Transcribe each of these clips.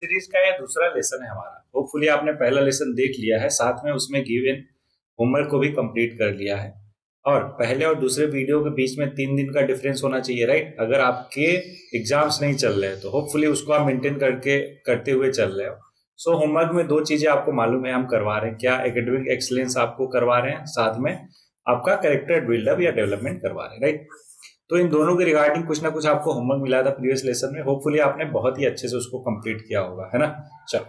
Series का ये दूसरा लेसन है हमारा। होपफुली आपने पहला लेसन देख लिया है, साथ में उसमें गिवन होमवर्क को भी कंप्लीट कर लिया है। और पहले और दूसरे वीडियो के बीच में 3 दिन का डिफरेंस होना चाहिए, राइट। अगर आपके एग्जाम्स नहीं चल रहे हैं तो होपफुली उसको आप मेंटेन करके करते हुए चल रहे हो। सो होमवर्क में 2 चीजें आपको मालूम है हम करवा रहे हैं, क्या एकेडमिक एक्सीलेंस आपको करवा रहे हैं, साथ में आपका कैरेक्टर बिल्डअप या डेवलपमेंट करवा रहे हैं, राइट। तो इन दोनों के रिगार्डिंग कुछ ना कुछ आपको होमवर्क मिला था प्रीवियस लेसन में। होपफुली आपने बहुत ही अच्छे से उसको कंप्लीट किया होगा, है ना। चलो,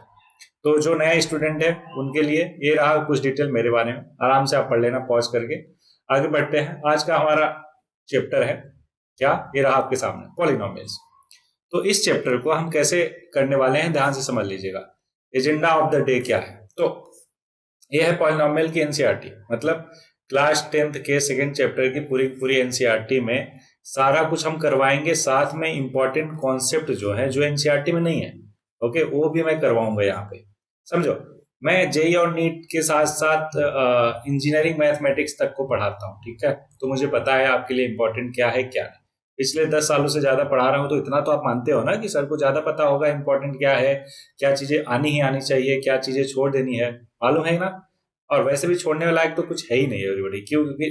तो जो नए स्टूडेंट है उनके लिए ये रहा कुछ डिटेल मेरे बारे में, आराम से आप पढ़ लेना पॉज करके। आगे बढ़ते हैं। आज का हमारा चैप्टर है क्या, ये रहा आपके सामने, पॉलिनोमियल्स। तो इस चैप्टर को हम कैसे करने वाले हैं ध्यान से समझ लीजिएगा। एजेंडा ऑफ द डे क्या है, तो ये है पॉलिनोमियल की एनसीईआरटी, मतलब क्लास 10th के सेकेंड चैप्टर की पूरी पूरी एनसीईआरटी में सारा कुछ हम करवाएंगे, साथ में इंपॉर्टेंट कॉन्सेप्ट जो है जो एनसीईआरटी में नहीं है, ओके, वो भी मैं करवाऊंगा यहाँ पे, समझो। मैं जेई और नीट के साथ साथ इंजीनियरिंग मैथमेटिक्स तक को पढ़ाता हूँ, ठीक है। तो मुझे पता है आपके लिए इंपॉर्टेंट क्या है क्या नहीं। पिछले 10 सालों से ज्यादा पढ़ा रहा हूँ, तो इतना तो आप मानते हो ना कि सर को ज्यादा पता होगा इंपॉर्टेंट क्या है, क्या चीजें आनी ही आनी चाहिए, क्या चीजें छोड़ देनी है, मालूम है ना। और वैसे भी छोड़ने वाला लायक तो कुछ है ही नहीं एवरीबॉडी, क्यों, क्योंकि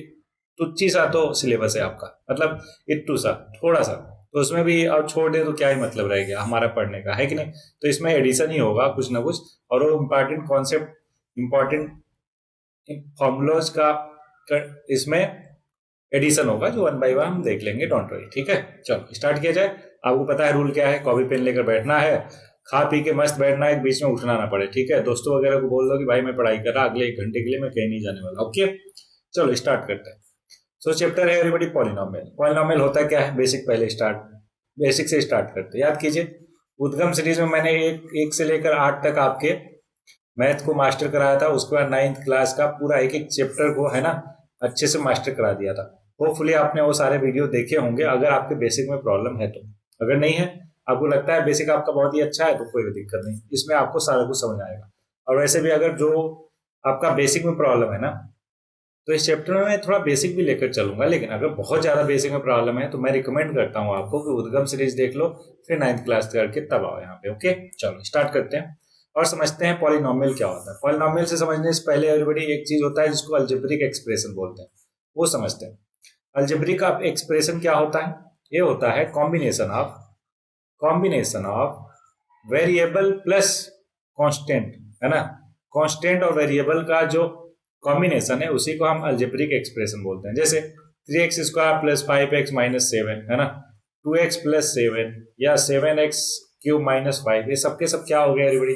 तुच्छी सा तो सिलेबस है आपका, मतलब इट्टू सा, थोड़ा सा। तो उसमें भी अब छोड़ दे तो क्या ही मतलब रह गया हमारा पढ़ने का, है कि नहीं। तो इसमें एडिशन ही होगा कुछ ना कुछ, और वो इम्पोर्टेंट कॉन्सेप्ट, इम्पोर्टेंट फॉर्मूलाज का इसमें एडिशन होगा, जो 1 by 1 हम देख लेंगे, डोंट वरी, ठीक है। चलो स्टार्ट किया जाए। आपको पता है रूल क्या है, कॉपी पेन लेकर बैठना है, खा पी के मस्त बैठना है, बीच में उठना ना पड़े, ठीक है। दोस्तों वगैरह को बोल दो कि भाई मैं पढ़ाई कर रहा, अगले 1 घंटे के लिए मैं कहीं नहीं जाने वाला, ओके। चलो स्टार्ट करते हैं। सो चैप्टर है एवरीबॉडी पॉलिनोमियल। पॉलिनोमियल होता क्या है, बेसिक पहले बेसिक से स्टार्ट करते हैं। याद कीजिए, उद्गम सीरीज में मैंने एक से लेकर 8 तक आपके मैथ को मास्टर कराया था, उसके बाद 9th क्लास का पूरा एक एक चैप्टर को, है ना, अच्छे से मास्टर करा दिया था। होपफुली आपने वो सारे वीडियो देखे होंगे, अगर आपके बेसिक में प्रॉब्लम है तो। अगर नहीं है, आपको लगता है बेसिक आपका बहुत ही अच्छा है, तो कोई दिक्कत नहीं, इसमें आपको सारा कुछ समझ आएगा। और वैसे भी अगर जो आपका बेसिक में प्रॉब्लम है ना, तो इस चैप्टर में मैं थोड़ा बेसिक भी लेकर चलूंगा, लेकिन अगर बहुत ज्यादा बेसिक में प्रॉब्लम है तो मैं रिकमेंड करता हूँ आपको कि उद्गम सीरीज देख लो, फिर 9th क्लास करके तब आओ यहाँ पे, ओके। चलो स्टार्ट करते हैं और समझते हैं पॉलिनोमियल क्या होता है। पॉलिनोमियल से समझने से पहले एवरीबॉडी एक चीज होता है जिसको अलजेब्रिक एक्सप्रेशन बोलते हैं, वो समझते हैं। अलजेब्रिक का एक्सप्रेशन क्या होता है, ये होता है combination of variable plus constant, है ना। कांस्टेंट और वेरिएबल का जो कॉम्बिनेशन है उसी को हम अलजेब्रिक एक्सप्रेशन बोलते हैं। जैसे 3x² प्लस 5x माइनस 7, है ना, 2x प्लस 7 या 7x क्यूब माइनस 5, ये सबके सब क्या हो गया एवरीबॉडी,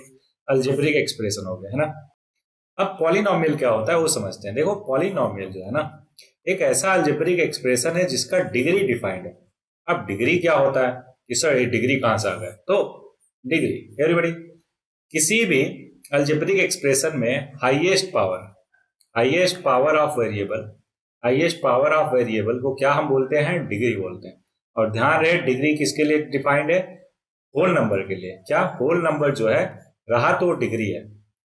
अलजेब्रिक एक्सप्रेशन हो गया, है ना। अब पॉलिनोमियल क्या होता है वो समझते हैं। देखो पॉलिनोमियल जो है ना, एक ऐसा अलजेब्रिक एक्सप्रेशन है जिसका डिग्री डिफाइंड है। अब डिग्री क्या होता है कि सर ये डिग्री कहां से आ गया, तो डिग्री एवरीबॉडी, किसी भी अलजेब्रिक एक्सप्रेशन में हाईएस्ट पावर ऑफ वेरिएबल को क्या हम बोलते हैं, डिग्री बोलते हैं। और ध्यान रहे डिग्री किसके लिए डिफाइंड है, होल नंबर के लिए। क्या होल नंबर जो है रहा तो डिग्री है,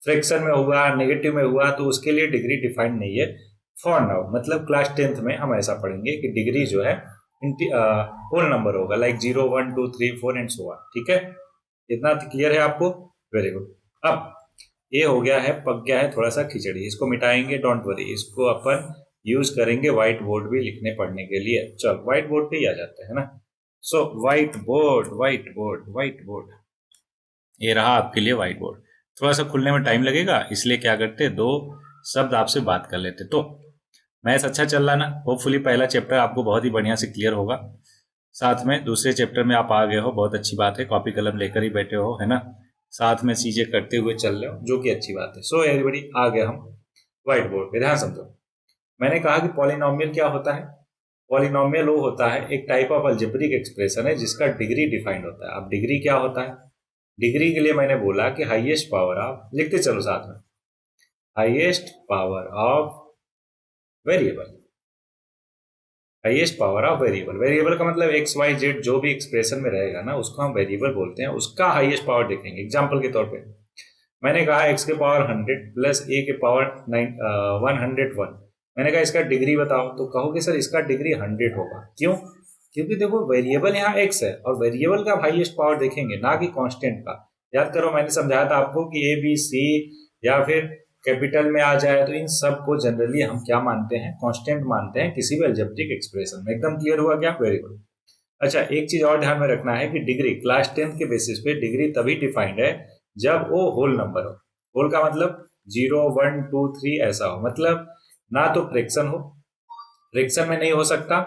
फ्रैक्शन में हुआ, नेगेटिव में हुआ, तो उसके लिए डिग्री डिफाइंड नहीं है फॉर नाउ। मतलब क्लास 10th में हम ऐसा पढ़ेंगे कि डिग्री जो है होल नंबर होगा, लाइक 0 1 2 3 4 एंड सो ऑन, ठीक है। इतना क्लियर है आपको, वेरी गुड। अब ये हो गया है, पक गया है थोड़ा सा खिचड़ी, इसको मिटाएंगे, डोंट वरी, इसको अपन यूज करेंगे व्हाइट बोर्ड भी लिखने पढ़ने के लिए। चल व्हाइट बोर्ड पे ही आ जाते हैं ना। सो व्हाइट बोर्ड, ये रहा आपके लिए व्हाइट बोर्ड। थोड़ा सा खुलने में टाइम लगेगा, इसलिए क्या करते, 2 शब्द आपसे बात कर लेते। तो मैथ्स अच्छा चल रहा ना, होपफुली पहला चैप्टर आपको बहुत ही बढ़िया से क्लियर होगा, साथ में दूसरे चैप्टर में आप आ गए हो, बहुत अच्छी बात है, कॉपी कलम लेकर ही बैठे हो, है ना, साथ में चीजें करते हुए चल रहे हो, जो कि अच्छी बात है। सो एवरीबॉडी आ गए हम व्हाइट बोर्ड पे, ध्यान समझो। मैंने कहा कि पॉलिनोमियल क्या होता है, पॉलिनोमियल वो होता है एक टाइप ऑफ अलजेब्रिक एक्सप्रेशन है जिसका डिग्री डिफाइंड होता है। अब डिग्री क्या होता है, डिग्री के लिए मैंने बोला कि हाईएस्ट पावर ऑफ, लिखते चलो साथ में, highest power of variable, highest power of variable. Variable का मतलब एक्स वाई जेड जो भी एक्सप्रेशन में रहेगा ना, उसको हम वेरिएबल बोलते हैं, उसका हाईएस्ट पावर देखेंगे। एग्जांपल के तौर पे मैंने कहा x के पावर 100 प्लस a के पावर 101, मैंने कहा इसका डिग्री बताओ, तो कहोगे सर इसका डिग्री 100 होगा। क्यों, क्योंकि देखो वेरिएबल यहाँ x है और वेरिएबल का हाईएस्ट पावर देखेंगे, ना कि कांस्टेंट का। याद करो, मैंने समझाया था आपको कि ए बी सी या फिर कैपिटल में आ जाए तो इन सब को जनरली हम क्या मानते हैं, कांस्टेंट मानते हैं किसी भी अलजेब्रिक एक्सप्रेशन में। एकदम क्लियर हुआ क्या? Very good. अच्छा, एक चीज और ध्यान में रखना है कि डिग्री क्लास 10 के बेसिस पे डिग्री तभी डिफाइंड है जब वो होल नंबर हो। होल का मतलब 0 1 2 3 ऐसा हो, मतलब ना तो फ्रैक्शन हो, फ्रैक्शन में नहीं हो सकता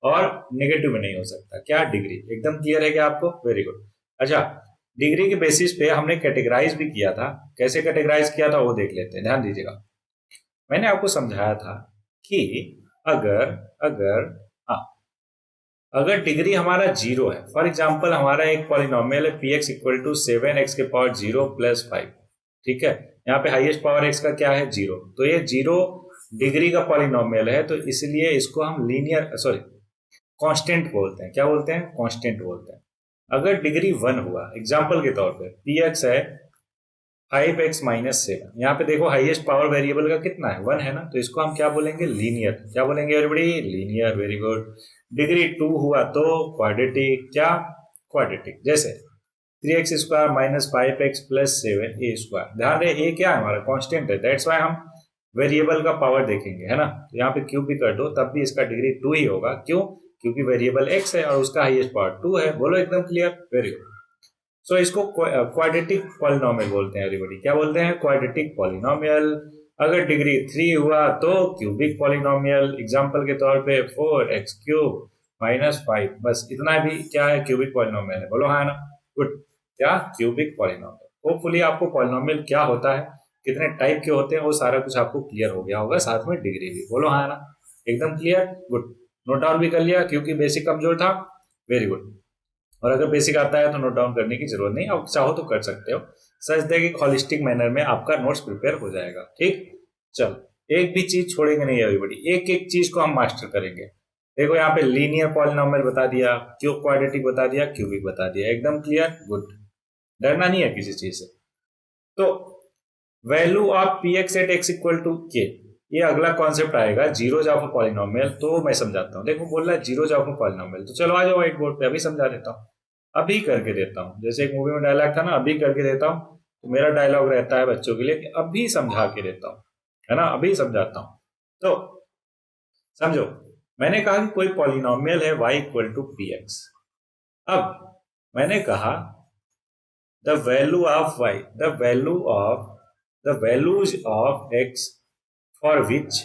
और नेगेटिव में नहीं हो सकता। क्या डिग्री? एकदम क्लियर है क्या आपको? Very good. अच्छा, डिग्री के बेसिस पे हमने कैटेगराइज भी किया था। कैसे कैटेगराइज किया था वो देख लेते हैं, ध्यान दीजिएगा। मैंने आपको समझाया था कि अगर अगर हाँ, अगर डिग्री हमारा 0 है, फॉर एग्जांपल हमारा एक पॉलिनोमियल है P x equal to 7x के पावर 0 प्लस 5, ठीक है। यहाँ पे हाईएस्ट पावर x का क्या है? 0। तो ये 0 डिग्री का पॉलिनोमियल है, तो इसलिए इसको हम लीनियर सॉरी कांस्टेंट बोलते हैं। क्या बोलते हैं? कांस्टेंट बोलते हैं। अगर डिग्री 1 हुआ, एग्जाम्पल के तौर पर पी एक्स है 5x माइनस 7, यहाँ पे देखो हाईएस्ट पावर वेरिएबल का कितना है? 1 है ना, तो इसको हम क्या बोलेंगे? लीनियर। क्या बोलेंगे everybody? Linear. Very good. Degree 2 हुआ तो क्वाड्रेटिक। क्या? क्वाड्रेटिक। जैसे 3x square minus 5x plus 7 ए स्क्वायर। ध्यान रहे ए क्या है? हमारा कांस्टेंट है, दैट्स वाई हम वेरिएबल का पावर देखेंगे, है ना। तो यहाँ पे क्यूब भी कर दो तब भी इसका डिग्री 2 ही होगा। क्यों? क्योंकि वेरिएबल x है और उसका हाईएस्ट पावर 2 है। बोलो एकदम क्लियर? Very good. सो इसको क्वाड्रेटिक पॉलिनोमियल बोलते हैं एवरीबॉडी। क्या बोलते हैं? Quadratic polynomial. अगर डिग्री 3 हुआ तो क्यूबिक पॉलिनोमियल। एग्जांपल के तौर पे 4x क्यूब माइनस 5, बस इतना भी क्या है? क्यूबिक पॉलिनोमियल है। बोलो हाँ ना? गुड। क्या? Cubic polynomial. होपफुली आपको पॉलिनोमियल क्या होता है, कितने टाइप के होते हैं, वो सारा कुछ आपको क्लियर हो गया होगा, साथ में डिग्री भी। बोलो हाँ ना? एकदम क्लियर। गुड। नोट डाउन भी कर लिया क्योंकि बेसिक कमजोर था। Very good. और अगर बेसिक आता है तो नोट डाउन करने की जरूरत नहीं, आप चाहो तो कर सकते हो। सच दें कि हॉलिस्टिक मैनर में आपका नोट्स प्रिपेयर हो जाएगा। ठीक, चलो एक भी चीज छोड़ेंगे नहीं एवरीबॉडी, एक एक चीज को हम मास्टर करेंगे। देखो यहाँ पे लीनियर पॉलिनोमियल बता दिया, क्यों क्वाड्रेटिक बता दिया, क्यूबिक बता दिया। एकदम क्लियर। गुड। डरना नहीं है किसी चीज से। तो value of p x at x equal to के, ये अगला कॉन्सेप्ट आएगा, जीरोज ऑफ अ पॉलिनोमियल। तो मैं समझाता हूँ। देखो बोल रहा है जीरोज ऑफ अ पॉलिनोमियल, तो चलो आ जाओ व्हाइट बोर्ड पे, अभी समझा देता हूँ, अभी करके देता हूँ। जैसे एक मूवी में डायलॉग था ना, अभी करके देता हूँ, तो मेरा डायलॉग रहता है बच्चों के लिए कि अभी समझा के देता हूँ, है ना, अभी समझाता हूँ। तो समझो, मैंने कहा कि कोई पॉलिनोमियल है y equal to p x. अब मैंने कहा the value of y, the values of x for which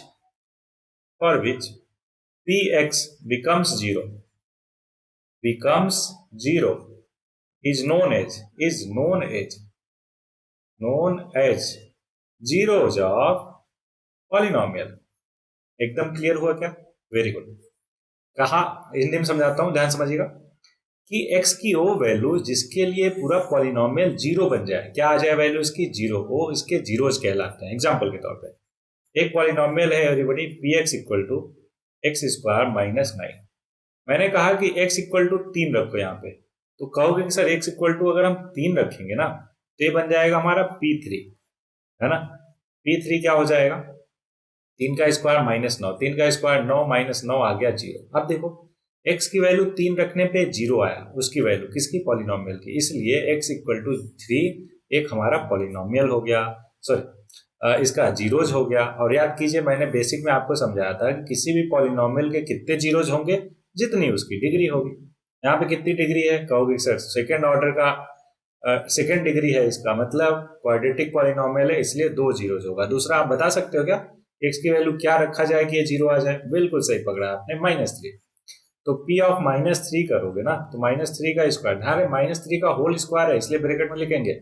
px becomes 0 is known as zeros of polynomial। एकदम क्लियर हुआ क्या? Very good. कहा हिंदी में समझाता हूं, ध्यान समझिएगा कि x की वो वैल्यू जिसके लिए पूरा पॉलिनोमियल 0 बन जाए। क्या आ जाए वैल्यू इसकी? 0। वो इसके जीरोज कहलाते हैं। एग्जाम्पल के तौर पे एक पॉलिनोमियल है everybody p x equal to x square minus 9। मैंने कहा कि x इक्वल टू 3 रखो यहाँ पे, तो कहोगे कि सर x इक्वल टू अगर हम 3 रखेंगे ना तो ये बन जाएगा हमारा P3, है ना। P3 क्या हो जाएगा? 3 का स्क्वायर माइनस 9, 3 का स्क्वायर 9 माइनस 9 आ गया 0। अब देखो x की वैल्यू 3 रखने पे 0 आया, उसकी वैल्यू किसकी? पॉलिनोमियल की। इसलिए x इक्वल टू 3 एक हमारा पॉलिनोमियल हो गया, सॉरी इसका जीरोज हो गया। और याद कीजिए मैंने बेसिक में आपको समझाया था कि किसी भी पॉलिनोमियल के कितने जीरोज होंगे? जितनी उसकी डिग्री होगी। यहाँ पे कितनी डिग्री है? कहोगे सर सेकेंड ऑर्डर का सेकेंड डिग्री है, इसका मतलब क्वाड्रेटिक पॉलिनोमियल है इसलिए 2 जीरोज होगा। दूसरा आप बता सकते हो क्या x की वैल्यू क्या रखा जाए कि ये 0 आ जाए? बिल्कुल सही पकड़ा आपने, -3। तो p ऑफ -3 करोगे ना तो -3 का स्क्वायर, ध्यान है -3 का होल स्क्वायर है इसलिए ब्रैकेट में लिखेंगे,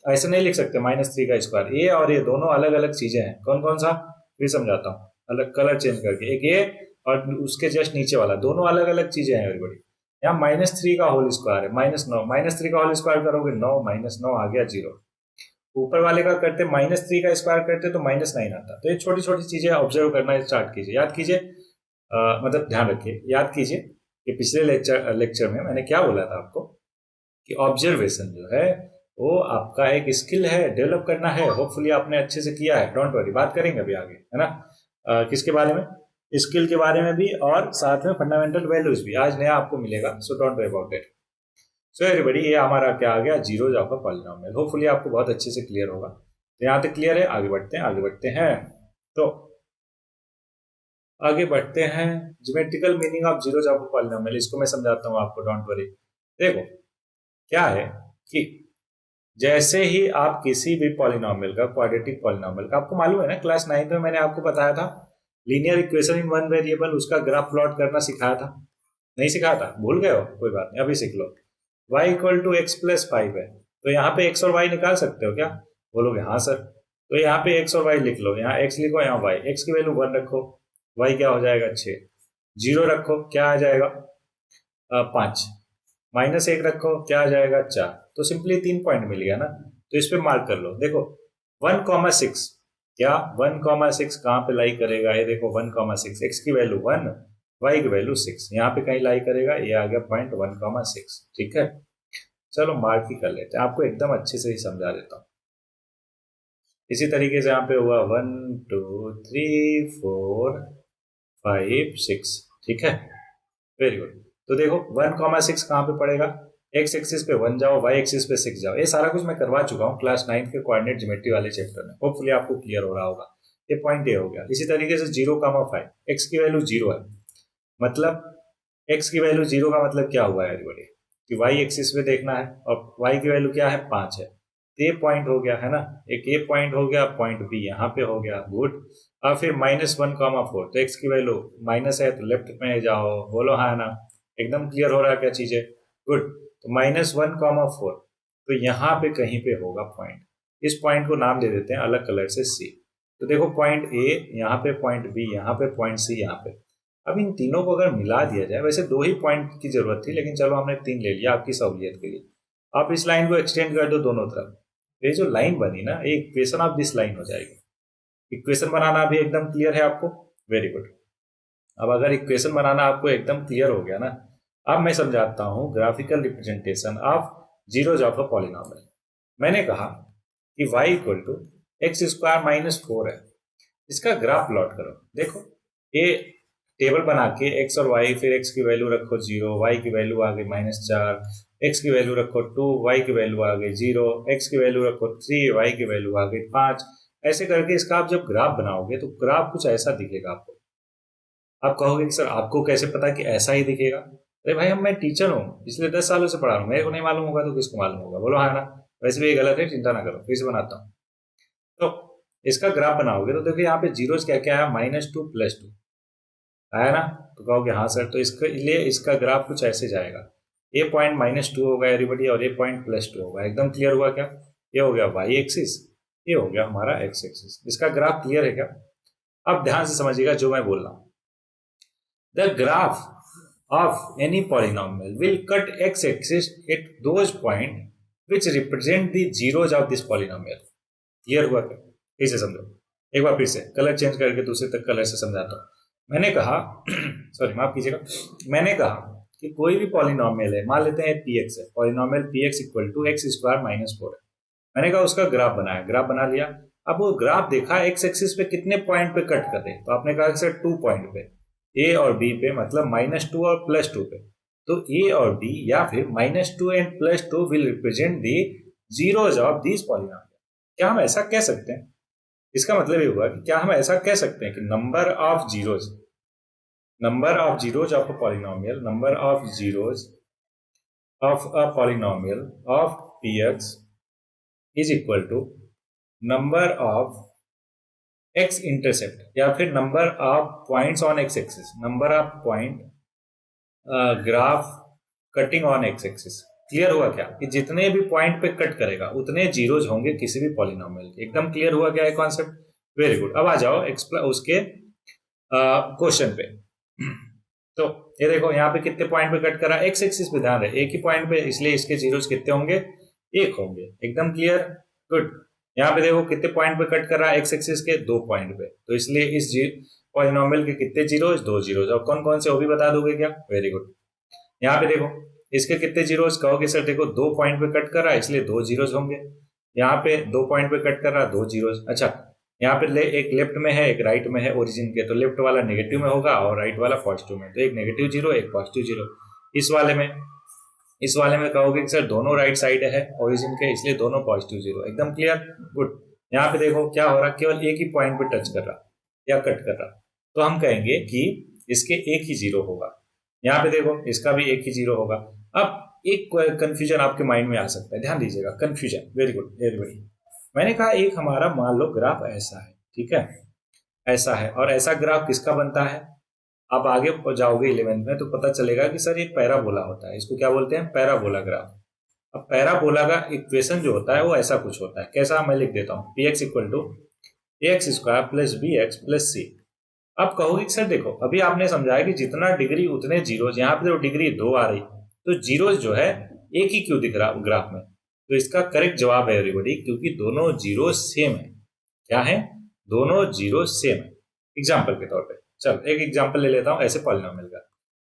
ऐसे नहीं लिख सकते -3 का स्क्वायर। ये और ये दोनों अलग अलग चीजें हैं। कौन कौन सा? फिर समझाता हूँ, अलग कलर चेंज करके। एक ये और उसके जस्ट नीचे वाला, दोनों अलग अलग चीजें हैं एवरीबॉडी। यहाँ -3 का होल स्क्वायर है -9, -3 का होल स्क्वायर करोगे 9, -9 आ गया 0। ऊपर वाले का करते -3 का स्क्वायर करते तो -9 आता। तो ये छोटी छोटी चीजें ऑब्जर्व करना स्टार्ट कीजिए, याद कीजिए, मतलब ध्यान रखिए, याद कीजिए कि पिछले लेक्चर में मैंने क्या बोला था आपको कि ऑब्जर्वेशन जो है वो आपका एक स्किल है, डेवलप करना है। होपफुली आपने अच्छे से किया है, डोंट वरी, बात करेंगे अभी आगे, है ना। किसके बारे में? स्किल के बारे में भी और साथ में फंडामेंटल वैल्यूज भी आज नया आपको मिलेगा, so don't worry about it. So everybody ये हमारा क्या आ गया, zeros of a polynomial. Hopefully आपको बहुत अच्छे से क्लियर होगा। तो यहाँ तक क्लियर है, आगे बढ़ते हैं। तो आगे बढ़ते हैं, geometrical meaning of zeros of a polynomial, इसको मैं समझाता हूँ आपको, डोंट वरी। देखो क्या है कि जैसे ही आप किसी भी पॉलिनोमियल का, क्वाड्रेटिक पॉलिनोमियल का, आपको मालूम है ना क्लास 9 में मैंने आपको बताया था linear equation in one variable, उसका ग्राफ प्लॉट करना सिखाया था, नहीं सिखाया था? भूल गए हो? कोई बात नहीं, अभी सीख लो। y equal to x plus 5 है, तो यहाँ पे x और y निकाल सकते हो क्या? बोलोगे हाँ सर। तो यहाँ पे x और y लिख लो, यहाँ x लिखो, यहाँ y, x की वैल्यू 1 रखो, y क्या हो जाएगा 6, 0 रखो क्या आ जाएगा 5, -1 रखो क्या आ जाएगा 4। तो सिंपली 3 पॉइंट मिल गया ना, तो इस पे मार्क कर लो। देखो 1,6, क्या 1,6 कहाँ पे लाई करेगा? ये देखो 1,6, x की वैल्यू 1, y की वैल्यू 6, यहाँ पे कहीं लाई करेगा, ये आ गया पॉइंट 1,6। ठीक है, चलो मार्क ही कर लेते हैं, आपको एकदम अच्छे से ही समझा देता हूँ। इसी तरीके से यहाँ पे हुआ 1 2 3 4 5 6। ठीक है, वेरी गुड। तो देखो 1,6 कहाँ पे पड़ेगा? एक्स एक्सिस पे 1 जाओ, वाई एक्सिस पे 6 जाओ। ये सारा कुछ मैं करवा चुका हूँ क्लास 9 के कोऑर्डिनेट ज्योमेट्री वाले चैप्टर में, होपफुली आपको क्लियर हो रहा होगा। ये पॉइंट ए हो गया। इसी तरीके से 0,5, एक्स की वैल्यू 0 है, मतलब एक्स की वैल्यू 0 का मतलब क्या हुआ है एवरीबॉडी, कि वाई एक्सिस पे देखना है, और वाई की वैल्यू क्या है 5 है। तो ये पॉइंट हो गया है ना, एक ये पॉइंट हो गया, पॉइंट बी यहाँ पे हो गया, गुड। और फिर -1,4, तो एक्स की वैल्यू माइनस है तो लेफ्ट में जाओ, बोलो हाँ ना, एकदम क्लियर हो रहा है क्या चीजें? गुड। तो -1,4, तो यहाँ पे कहीं पे होगा पॉइंट, इस पॉइंट को नाम दे देते हैं अलग कलर से सी। तो देखो पॉइंट ए यहाँ पे, पॉइंट बी यहाँ पे, पॉइंट सी यहाँ पे। अब इन तीनों को अगर मिला दिया जाए, वैसे 2 ही पॉइंट की जरूरत थी, लेकिन चलो हमने 3 ले लिया आपकी सहूलियत के लिए। आप इस लाइन को एक्सटेंड कर दो दोनों तरफ, ये जो लाइन बनी ना, ये इक्वेशन ऑफ दिस लाइन हो जाएगी। इक्वेशन बनाना भी एकदम क्लियर है आपको? Very good. अब अगर इक्वेशन बनाना आपको एकदम क्लियर हो गया ना, अब मैं समझाता हूं graphical representation of zeros of a polynomial. मैंने कहा कि y equal to x square -4 है, इसका ग्राफ प्लॉट करो। देखो ये टेबल बना के x और y, फिर x की वैल्यू रखो 0, y की वैल्यू आ गई -4, x की वैल्यू रखो 2, y की वैल्यू आ गई 0, x की वैल्यू रखो 3, y की वैल्यू आ गई 5। ऐसे करके इसका आप जब ग्राफ बनाओगे तो ग्राफ कुछ ऐसा दिखेगा आपको। आप कहोगे कि सर आपको कैसे पता कि ऐसा ही दिखेगा? अरे भाई हम, मैं टीचर हूँ, पिछले 10 सालों से पढ़ा रहा हूँ, मेरे को नहीं मालूम होगा तो किसको मालूम होगा? बोलो हाँ ना। वैसे भी ये गलत है, चिंता ना करो, फिर से बनाता हूँ। तो इसका ग्राफ बनाओगे तो देखो यहाँ पे जीरोज क्या क्या है, -2 +2 आया ना। तो कहोगे हाँ सर, तो इसके लिए इसका ग्राफ कुछ ऐसे जाएगा, ये पॉइंट -2 होगा एवरीबॉडी, और ये पॉइंट +2 होगा। एकदम क्लियर हुआ क्या? ये हो गया वाई एक्सिस, ये हो गया हमारा एक्स एक्सिस। इसका ग्राफ क्लियर है क्या? अब ध्यान से समझिएगा जो मैं बोल रहा हूँ। The graph of any polynomial will cut x-axis at those points which represent the zeros of this polynomial। Clear हुआ क्या? फिर से समझो, एक बार फिर से कलर चेंज करके दूसरे तक कलर से समझाता हूँ। मैंने कहा सॉरी माफ कीजिएगा, मैंने कहा कि कोई भी पॉलिनोमियल है, मान लेते हैं px है, polynomial px equal to x square -4 है। मैंने कहा उसका ग्राफ बनाया, ग्राफ बना लिया। अब वो ग्राफ देखा एक्स एक्सिस पे कितने पॉइंट पे कट कर दे, तो आपने कहा सर 2 पॉइंट पे, ए और बी पे, मतलब -2 और +2 पे। तो ए और बी या फिर -2 and +2 will represent the zeros of this polynomial. क्या हम ऐसा कह सकते हैं? इसका मतलब ये हुआ कि क्या हम ऐसा कह सकते हैं कि number of zeros of a polynomial, number of zeros of a polynomial of px is equal to number of x intercept, या फिर number of points on x axis, number of point graph cutting on x axis. Clear हुआ क्या कि जितने भी point पे cut करेगा उतने जीरोज होंगे किसी भी पॉलिनोमियल के। एकदम क्लियर हुआ क्या है कॉन्सेप्ट? Very good. अब आ जाओ उसके क्वेश्चन पे। तो ये देखो यहाँ पे कितने पॉइंट पे कट करा, एक्स एक्सिस पे ध्यान रहे, एक ही पॉइंट पे, इसलिए इसके जीरोज कितने होंगे? 1 होंगे। एकदम क्लियर, गुड। यहाँ पे देखो कितने पॉइंट पे कट कर रहा है, एक्स एक्सिस के 2 पॉइंट पे, तो इसलिए इस पॉलिनोमियल के कितने जीरोज? 2 जीरोज। और कौन कौन से वो भी बता दोगे क्या? Very good. यहाँ पे देखो इसके कितने जीरोज? कहोगे सर देखो 2 पॉइंट पे कट कर रहा है इसलिए 2 जीरोज होंगे। यहाँ पे 2 पॉइंट पे कट कर रहा है, 2 जीरोज। अच्छा, यहाँ पे एक लेफ्ट में है एक राइट में है ओरिजिन के, तो लेफ्ट वाला नेगेटिव में होगा और राइट वाला पॉजिटिव में, तो एक नेगेटिव जीरो एक पॉजिटिव जीरो। इस वाले में इस वाले में कहोगे कि सर दोनों राइट साइड है ओरिजिन के, इसलिए दोनों पॉजिटिव जीरो। एकदम क्लियर, गुड। यहाँ पे देखो क्या हो रहा, केवल एक ही पॉइंट पे टच कर रहा या कट कर रहा, तो हम कहेंगे कि इसके एक ही जीरो होगा। यहाँ पे देखो इसका भी एक ही जीरो होगा। अब एक कंफ्यूजन आपके माइंड में आ सकता है, ध्यान दीजिएगा, confusion, very good very good. मैंने कहा एक हमारा मान लो ग्राफ ऐसा है, ठीक है, ऐसा है, और ऐसा ग्राफ किसका बनता है? आप आगे जाओगे 11th में तो पता चलेगा कि सर ये पैराबोला होता है, इसको क्या बोलते हैं? Parabola graph. अब पैराबोला का इक्वेशन जो होता है वो ऐसा कुछ होता है, कैसा? मैं लिख देता हूँ, P x equal to A X square plus B X plus C. अब कहोगे सर देखो अभी आपने समझाया कि जितना डिग्री उतने जीरोज, यहाँ पे तो डिग्री 2 आ रही, तो जीरोज जो है एक ही क्यों दिख रहा ग्राफ में? तो इसका करेक्ट जवाब है एवरीबॉडी, क्योंकि दोनों जीरो सेम है। क्या है? दोनों जीरो सेम है। एग्जाम्पल के तौर पे चल एक एग्जाम्पल ले लेता हूं ऐसे पॉलिनोमियल का।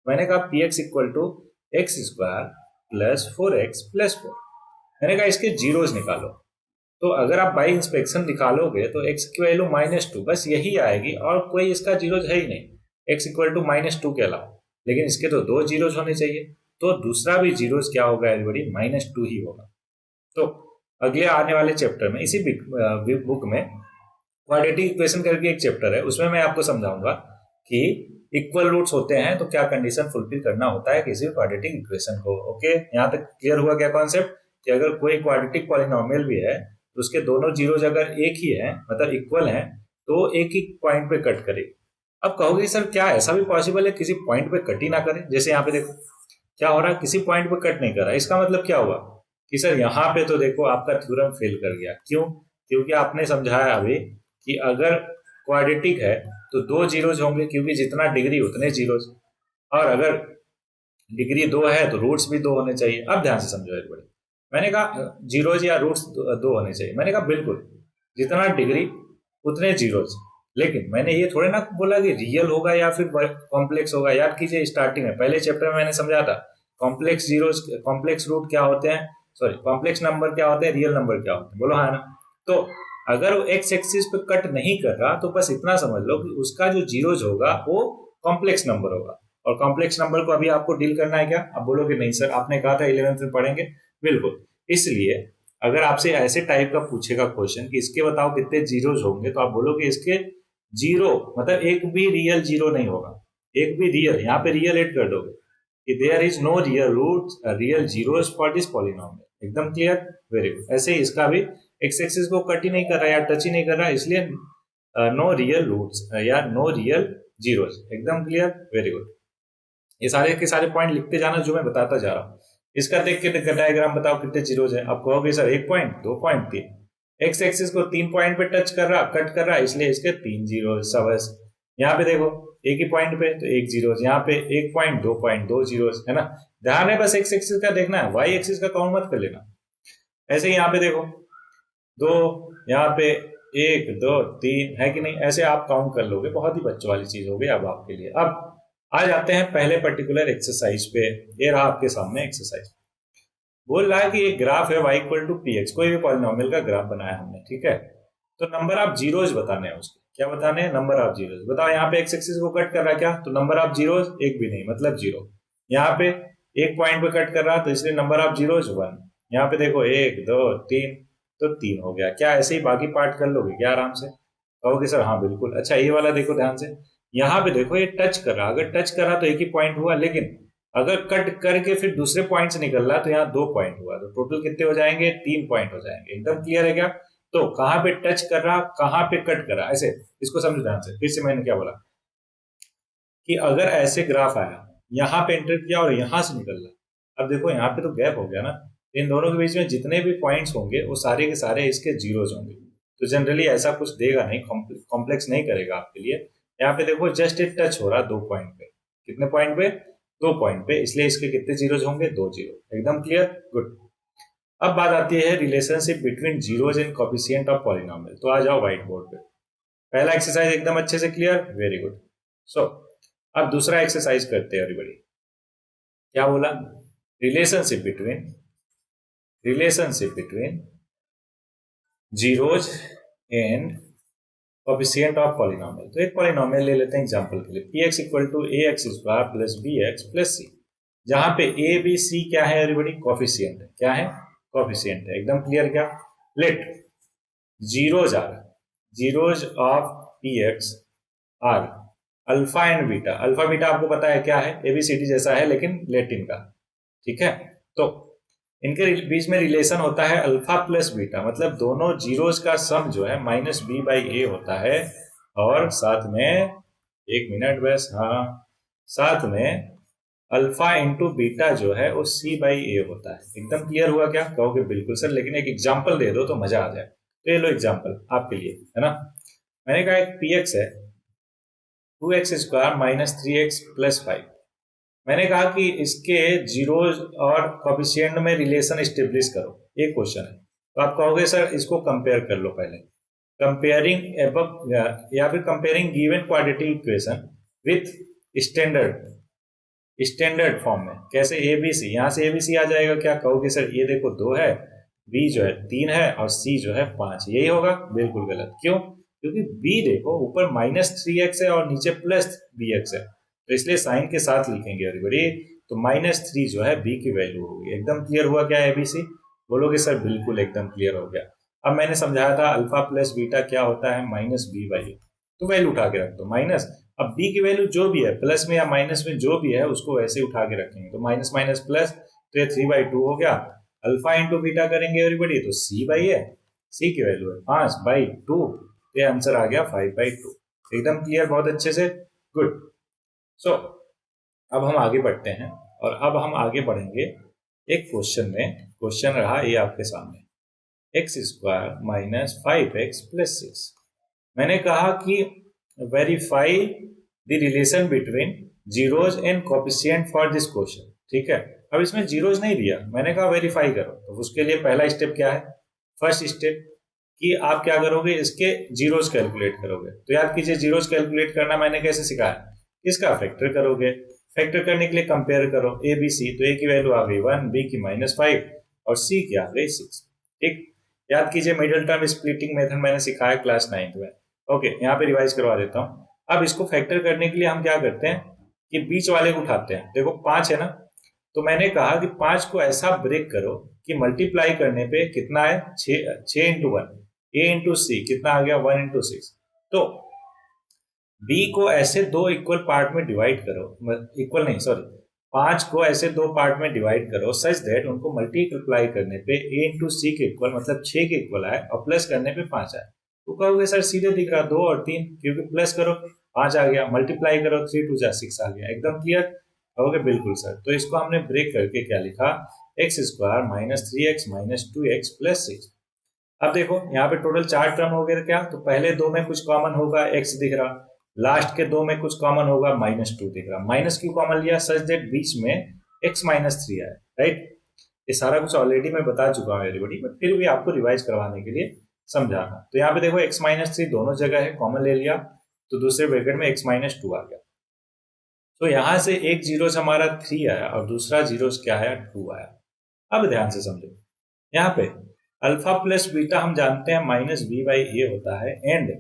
मैंने कहा p x equal to x square plus 4x plus 4। मैंने कहा इसके जीरोज निकालो, तो अगर आप बाई इंस्पेक्शन निकालोगे तो x की वैल्यू -2 बस यही आएगी, और कोई इसका जीरोज है ही नहीं x इक्वल टू -2 के अलावा। लेकिन इसके तो दो जीरोज होने चाहिए, तो दूसरा भी जीरोज क्या होगा एवरीबॉडी? -2 ही होगा। तो अगले आने वाले चैप्टर में इसी बुक में क्वाड्रेटिक इक्वेशन करके एक चैप्टर है, उसमें मैं आपको समझाऊंगा कि इक्वल रूट्स होते हैं तो क्या कंडीशन फुलफिल करना होता है किसी क्वाड्रेटिक इक्वेशन को। ओके, यहाँ तक क्लियर हुआ क्या कॉन्सेप्ट? कि अगर कोई क्वाड्रेटिक पॉलिनोमियल भी है तो उसके दोनों जीरोज अगर एक ही है, मतलब इक्वल है, तो एक ही पॉइंट पे कट करेगी। अब कहोगे सर क्या ऐसा भी पॉसिबल है किसी पॉइंट पे कट ही ना करे? जैसे यहाँ पे देखो क्या हो रहा है, किसी पॉइंट पे कट नहीं कर रहा। इसका मतलब क्या हुआ कि सर यहाँ पे तो देखो आपका थ्योरम फेल कर गया। क्यों? क्योंकि आपने समझाया अभी कि अगर क्वाड्रेटिक है तो दो जीरोज होंगे, क्योंकि जितना डिग्री उतने जीरोज, और अगर डिग्री 2 है तो रूट्स भी 2 होने चाहिए। अब ध्यान से समझो एक बड़ी, मैंने कहा जीरोज या रूट्स 2 होने चाहिए, मैंने कहा बिल्कुल जितना डिग्री उतने जीरोज। लेकिन मैंने ये थोड़े ना बोला कि रियल होगा या फिर कॉम्प्लेक्स होगा। याद कीजिए स्टार्टिंग में पहले चैप्टर में मैंने समझा था कॉम्प्लेक्स जीरोज, कॉम्प्लेक्स रूट क्या होते हैं, सॉरी कॉम्प्लेक्स नंबर क्या होते हैं, रियल नंबर क्या होते हैं, बोलो हाँ ना। तो अगर वो एक्स एक्सिस पे कट नहीं कर रहा तो बस इतना समझ लो कि उसका जो जीरोज होगा वो कॉम्प्लेक्स नंबर होगा। और कॉम्प्लेक्स नंबर को अभी आपको डील करना है क्या? आप बोलोगे नहीं सर आपने कहा था 11th में पढ़ेंगे। बिल्कुल, इसलिए अगर आपसे ऐसे टाइप का पूछेगा क्वेश्चन कि इसके बताओ कितने जीरोज होंगे, तो आप बोलोगे इसके जीरो, मतलब एक भी रियल जीरो नहीं होगा, एक भी रियल, यहाँ पे रियल एड कर दोगे कि there is no real root real zeros for this polynomial. एकदम क्लियर, वेरी गुड। ऐसे ही इसका भी एक्स एक्सिस को कट ही नहीं कर रहा या टच ही नहीं कर रहा, इसलिए नो रियल रूट्स या नो रियल जीरोस। एकदम क्लियर, वेरी गुड। ये सारे के सारे पॉइंट लिखते जाना जो मैं बताता जा रहा हूँ। इसका देख के डायग्राम बताओ कितने जीरोज है। आप कहोगे sir 1 point, 2 point, 3। X axis को 3 पॉइंट पे टच कर रहा, कट कर रहा, इसलिए इसके 3 जीरो सबस। यहाँ पे देखो एक ही पॉइंट पे तो 1 जीरो, यहाँ पे 1 पॉइंट, 2 पॉइंट, 2 जीरो, है ना। ध्यान है बस एक्स एक्सिस का देखना है, वाई एक्सिस का काउंट मत कर लेना। ऐसे ही यहाँ पे देखो 2, यहाँ पे 1 2 3 है कि नहीं, ऐसे आप काउंट कर लोगे। बहुत ही बच्चों वाली चीज होगी अब आपके लिए। अब आ जाते हैं पहले पर्टिकुलर एक्सरसाइज पे। ये रहा आपके सामने एक्सरसाइज। बोल रहा है कि एक ग्राफ है y equal to p x, कोई भी पॉलिनोमियल का ग्राफ बनाया हमने, ठीक है। तो नंबर ऑफ जीरोज बताने हैं उसके। क्या बताने हैं? Number of zeros. बताओ यहाँ पे एक्स एक्सिस को कट कर रहा है क्या, तो नंबर ऑफ जीरोज एक भी नहीं, मतलब जीरो। यहाँ पे एक पॉइंट पे कट कर रहा तो इसलिए नंबर ऑफ जीरोज 1। यहाँ पे देखो 1 2 3, तो 3 हो गया। क्या ऐसे ही बाकी पार्ट कर लोगे क्या आराम से? कहोगे सर हाँ बिल्कुल। अच्छा ये वाला देखो ध्यान से, यहाँ पे देखो ये टच कर रहा, अगर टच कर रहा तो एक ही पॉइंट हुआ, लेकिन अगर कट करके फिर दूसरे पॉइंट से निकल रहा तो यहाँ 2 पॉइंट हुआ, तो टोटल कितने हो जाएंगे? 3 पॉइंट हो जाएंगे। एकदम क्लियर है क्या? तो कहाँ पे टच कर रहा, कहाँ पे कट कर रहा, ऐसे इसको समझो ध्यान से। फिर से मैंने क्या बोला कि अगर ऐसे ग्राफ आया, यहाँ पे एंटर किया और यहाँ से निकल रहा, अब देखो यहाँ पे तो गैप हो गया ना, इन दोनों के बीच में जितने भी पॉइंट्स होंगे वो सारे के सारे इसके जीरोज होंगे। तो जनरली ऐसा कुछ देगा नहीं, कॉम्प्लेक्स नहीं करेगा आपके लिए। यहाँ पे देखो जस्ट एक टच हो रहा 2 पॉइंट पे। कितने पॉइंट पे? 2 पॉइंट पे, इसलिए इसके कितने जीरोज होंगे? 2 जीरो। एकदम क्लियर, गुड। अब बात आती है relationship between zeros and coefficient of polynomial. तो आ जाओ व्हाइट बोर्ड पे। पहला एक्सरसाइज एकदम अच्छे से क्लियर, वेरी गुड। सो अब दूसरा एक्सरसाइज करते हैं एवरीबॉडी। क्या बोला? Relationship between zeros and coefficient of polynomial. तो एक पॉलिनोमियल ले लेते हैं एग्जांपल के लिए, P x equal to A X square plus B X plus C. जहां पे ए बी सी क्या है एवरीबॉडी, कोफिशिएंट है। क्या है, कोफिशिएंट है। एकदम क्लियर क्या, let zeros are, zeros of p x are alpha and beta. Alpha beta आपको पता है क्या है, एबीसीडी जैसा है लेकिन लेटिन का, ठीक है। तो इनके बीच में रिलेशन होता है अल्फा प्लस बीटा, मतलब दोनों जीरोज का सम जो है माइनस बी बाई ए होता है, और साथ में, एक मिनट बस, हाँ, साथ में अल्फा इंटू बीटा जो है वो सी बाई ए होता है। एकदम क्लियर हुआ क्या, कहोगे बिल्कुल सर, लेकिन एक एग्जाम्पल दे दो तो मजा आ जाए। तो ये लो एग्जाम्पल आपके लिए, है ना। मैंने कहा एक पी एक्स है 2x² माइनस 3x प्लस 5। मैंने कहा कि इसके जीरोज और कोफिशिएंट में रिलेशन स्टेब्लिश करो, एक क्वेश्चन है। तो आप कहोगे सर इसको कंपेयर कर लो पहले, कंपेयरिंग एबव या फिर comparing given quadratic equation with standard, standard form में। कैसे, ए बी सी, यहां से ए बी सी आ जाएगा। क्या कहोगे सर, ये देखो 2 है, बी जो है 3 है और सी जो है 5, यही होगा। बिल्कुल गलत। क्यों, क्योंकि बी देखो ऊपर माइनस 3x है और नीचे प्लस bx है, तो इसलिए साइन के साथ लिखेंगे एवरीबॉडी। तो -3 जो है बी की वैल्यू होगी। एकदम क्लियर हुआ क्या एबीसी, बोलोगे सर बिल्कुल एकदम क्लियर हो गया। अब मैंने समझाया था अल्फा प्लस बीटा क्या होता है, माइनस बी बाई, तो वैल्यू उठा के रख दो माइनस। अब बी की वैल्यू जो भी है, प्लस में या माइनस में जो भी है उसको वैसे उठा के रखेंगे, तो माइनस माइनस प्लस, तो ये 3/2 हो गया। अल्फा इंटू बीटा करेंगे एवरीबॉडी, तो सी बाई है, सी की वैल्यू है 5/2, ये आंसर आ गया 5/2। एकदम क्लियर, बहुत अच्छे से, गुड। सो अब हम आगे बढ़ते हैं, और अब हम आगे बढ़ेंगे एक क्वेश्चन में। क्वेश्चन रहा ये आपके सामने, x² माइनस 5x प्लस 6। मैंने कहा कि verify the relation between zeros and coefficient for this question, ठीक है। अब इसमें जीरोज नहीं दिया, मैंने कहा वेरीफाई करो, तो उसके लिए पहला स्टेप क्या है, फर्स्ट स्टेप कि आप क्या करोगे, इसके जीरोज कैलकुलेट करोगे। तो याद कीजिए, जीरोज कैलकुलेट करना मैंने कैसे सिखाया, इसका फैक्टर करोगे। फैक्टर करने के लिए कंपेयर करो ए बी सी, तो ए की वैल्यू आ गई 1, बी की -5 और सी की आ गई 6, ठीक। याद कीजिए मिडिल टर्म स्प्लिटिंग मेथड मैंने सिखाया क्लास 9th में। ओके, यहाँ पे रिवाइज करवा देता हूँ। अब इसको फैक्टर करने के लिए हम क्या करते हैं कि बीच वाले को उठाते हैं। देखो 5 है ना, तो मैंने कहा कि 5 को ऐसा ब्रेक करो कि मल्टीप्लाई करने पे कितना है, 6 इंटू 1, ए इंटू सी कितना आ गया, 1 इंटू 6। तो बी को ऐसे दो इक्वल पार्ट में डिवाइड करो, इक्वल नहीं सॉरी, 5 को ऐसे दो पार्ट में डिवाइड करो सच दैट उनको मल्टीप्लाई करने पे ए इंटू सी के इक्वल, मतलब 6 के इक्वल आए, और प्लस करने पे 5 आए। तो कहोगे सर सीधे दिख रहा 2 और 3, क्योंकि प्लस करो 5 आ गया, मल्टीप्लाई करो 3 2 6 आ गया। एकदम क्लियर, कहोगे बिल्कुल सर। तो इसको हमने ब्रेक करके क्या लिखा, x² minus 3x minus 2x plus 6। अब देखो यहाँ पे टोटल 4 टर्म हो गए क्या, तो पहले दो में कुछ कॉमन होगा, x दिख रहा, लास्ट के दो में कुछ कॉमन होगा, -2 दिख रहा। माइनस क्यों कॉमन लिया, सच दैट बीच में x-3 आए, राइट। ये सारा कुछ ऑलरेडी मैं बता चुका हूँ एवरीबॉडी, बट फिर भी आपको रिवाइज करवाने के लिए समझाना। तो यहाँ पे देखो x-3 दोनों जगह है, कॉमन ले लिया, तो दूसरे ब्रैकेट में x-2 आ गया। तो यहाँ से एक जीरो से हमारा 3 आया और दूसरा जीरो क्या आया, 2 आया। अब ध्यान से समझो, यहाँ पे अल्फा प्लस बीटा हम जानते हैं माइनस बी बाई ए होता है, एंड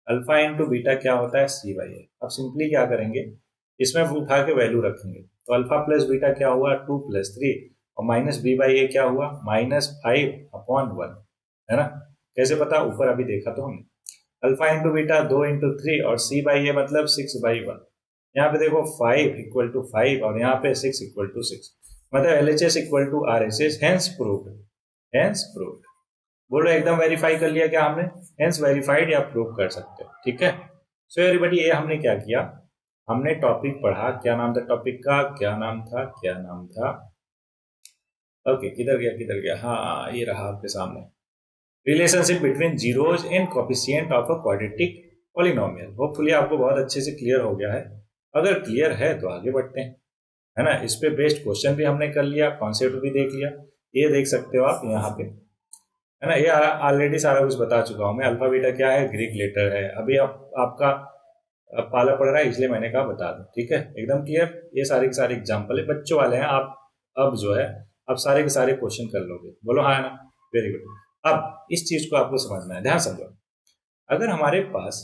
अल्फा इंटू बीटा क्या होता है, सी बाई ए। अब सिंपली क्या करेंगे, इसमें उठा के वैल्यू रखेंगे, तो अल्फा प्लस बीटा क्या हुआ, 2 + 3, और माइनस बी बाई ए क्या हुआ, -5/1, है ना। कैसे पता, ऊपर अभी देखा तो हमने। अल्फा इंटू बीटा 2 इंटू 3 और सी बाई ए मतलब 6/1। यहाँ पे देखो 5 = 5 और यहाँ पे 6 = 6, मतलब LHS = RHS, hence proved, hence proved. बोलो एकदम वेरीफाई कर लिया क्या हमने, हेंस वेरीफाइड या प्रूव कर सकते हो, ठीक है। सो एवरीबॉडी, ये हमने क्या किया, हमने टॉपिक पढ़ा। क्या नाम था टॉपिक का, क्या नाम था, क्या नाम था, ओके किधर गया किधर गया, हाँ ये रहा आपके सामने, relationship between zeros and coefficient of a quadratic polynomial. Hopefully आपको बहुत अच्छे से क्लियर हो गया है। अगर क्लियर है तो आगे बढ़ते हैं, है ना। इस पे बेस्ड क्वेश्चन भी हमने कर लिया, कॉन्सेप्ट भी देख लिया, ये देख सकते हो आप यहाँ पे, है ना। ये ऑलरेडी सारा कुछ बता चुका हूँ मैं। अल्फा बीटा क्या है, ग्रीक लेटर है। अभी आपका पाला पड़ रहा है, इसलिए मैंने कहा बता दो, ठीक है। एकदम क्लियर, ये सारे के सारे एग्जाम्पल है, बच्चों वाले हैं। आप अब जो है आप सारे के सारे क्वेश्चन कर लोगे, बोलो हाँ ना, वेरी गुड। अब इस चीज को आपको समझना है, ध्यान समझो। अगर हमारे पास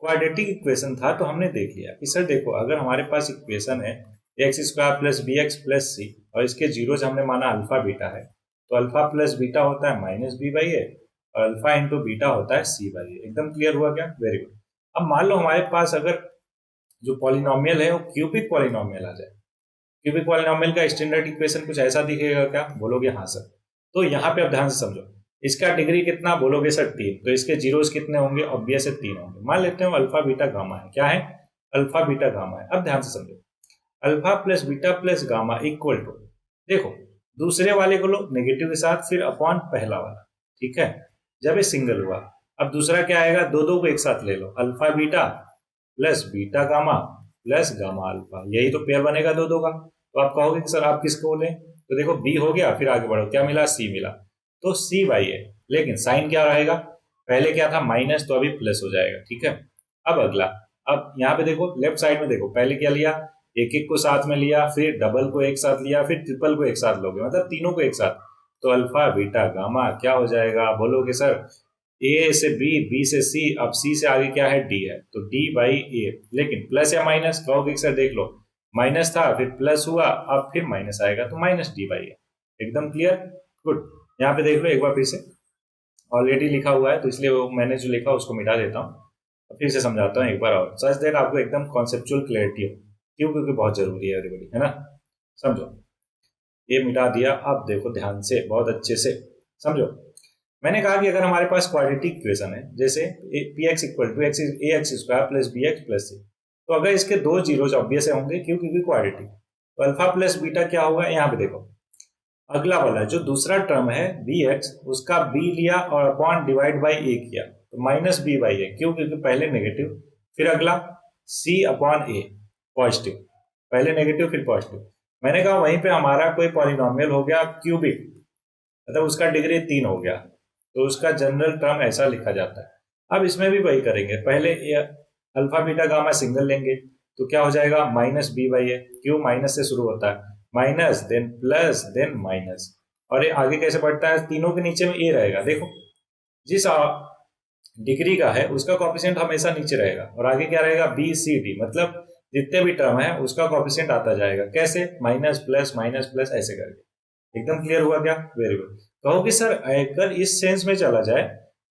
क्वाड्रेटिक इक्वेशन था तो हमने देख लिया कि सर देखो, अगर हमारे पास इक्वेशन है X square plus B X plus C, और इसके जीरोज हमने माना अल्फा बीटा है, तो अल्फा प्लस बीटा होता है माइनस बी बाई ए, और अल्फा इंटू बीटा होता है सी बाई ए। एकदम क्लियर हुआ क्या? Very good. अब मान लो हमारे पास अगर जो पॉलिनोमियल है वो क्यूबिक पॉलिनोमियल आ जाए, क्यूबिक पॉलिनोमियल का स्टैंडर्ड इक्वेशन कुछ ऐसा दिखेगा क्या? बोलोगे हाँ सर। तो यहाँ पे अब ध्यान से समझो, इसका डिग्री कितना? बोलोगे सर 3, तो इसके जीरोस कितने होंगे? ऑब्वियस है 3 होंगे। मान लेते हैं अल्फा बीटा गामा है। क्या है? अल्फा बीटा गामा है। अब ध्यान से समझो, alpha plus beta plus gamma equal to, देखो दूसरे वाले को लो नेगेटिव के साथ, फिर अपॉन पहला वाला, ठीक है, जब ये सिंगल हुआ। अब दूसरा क्या आएगा? दो दो को एक साथ ले लो, alpha beta plus beta gamma plus gamma alpha, यही तो पेयर बनेगा दो दो का। तो आप कहोगे कि सर आप किसको लें? तो देखो बी हो गया, फिर आगे बढ़ो, क्या मिला? सी मिला, तो सी बाई है। लेकिन साइन क्या रहेगा? पहले क्या था? माइनस, तो अभी प्लस हो जाएगा, ठीक है। अब अगला, अब यहाँ पे देखो लेफ्ट साइड में देखो, पहले क्या लिया? एक एक को साथ में लिया, फिर डबल को एक साथ लिया, फिर ट्रिपल को एक साथ लोगे, मतलब तीनों को एक साथ। तो अल्फा बीटा गामा क्या हो जाएगा? बोलोगे सर ए से बी, बी से सी, अब सी से आगे क्या है? डी है, तो डी बाई ए। लेकिन प्लस या माइनस? कहोगे सर देख लो, माइनस था फिर प्लस हुआ, अब फिर माइनस आएगा, तो माइनस डी बाई ए। एकदम क्लियर? गुड। यहाँ पे देख लो एक बार फिर से, ऑलरेडी लिखा हुआ है तो इसलिए वो मैंने जो लिखा उसको मिटा देता हूँ, फिर से समझाता हूँ एक बार और, सच दैट आपको एकदम कॉन्सेप्चुअल क्लैरिटी हो। क्यों? क्योंकि बहुत जरूरी है एवरीबॉडी, है ना। समझो, ये मिटा दिया। अब देखो ध्यान से, बहुत अच्छे से समझो। मैंने कहा कि अगर हमारे पास क्वाड्रेटिक इक्वेशन है, जैसे P x equal to X A X square plus B X plus C, तो अगर इसके दो जीरोज ऑब्वियस होंगे, क्यों? क्योंकि क्वाड्रेटिक। तो अल्फा प्लस बीटा क्या होगा? यहाँ पे देखो, अगला वाला जो दूसरा टर्म है बी एक्स, उसका बी लिया और अपॉन डिवाइड बाई ए किया, तो माइनस बी बाई ए, क्यों? क्योंकि पहले नेगेटिव, फिर अगला सी अपॉन ए पॉजिटिव, पहले नेगेटिव फिर पॉजिटिव। मैंने कहा वहीं पे हमारा कोई पॉलिनोमियल हो गया क्यूबिक, मतलब उसका डिग्री 3 हो गया, तो उसका जनरल टर्म ऐसा लिखा जाता है। अब इसमें भी वही करेंगे, पहले अल्फा बीटा गामा सिंगल लेंगे, तो क्या हो जाएगा? माइनस बी बाई ए, क्यों? माइनस से शुरू होता है, minus then plus then minus, और ये आगे कैसे बढ़ता है? तीनों के नीचे में ए रहेगा, देखो जिस डिग्री का है उसका कॉफिशिएंट हमेशा नीचे रहेगा, और आगे क्या रहेगा? बी सी डी, मतलब जितने भी टर्म है उसका कॉफिशिएंट आता जाएगा। कैसे? माइनस प्लस ऐसे करके। एकदम क्लियर हुआ क्या? Very good. कहो कि सर अगर इस सेंस में चला जाए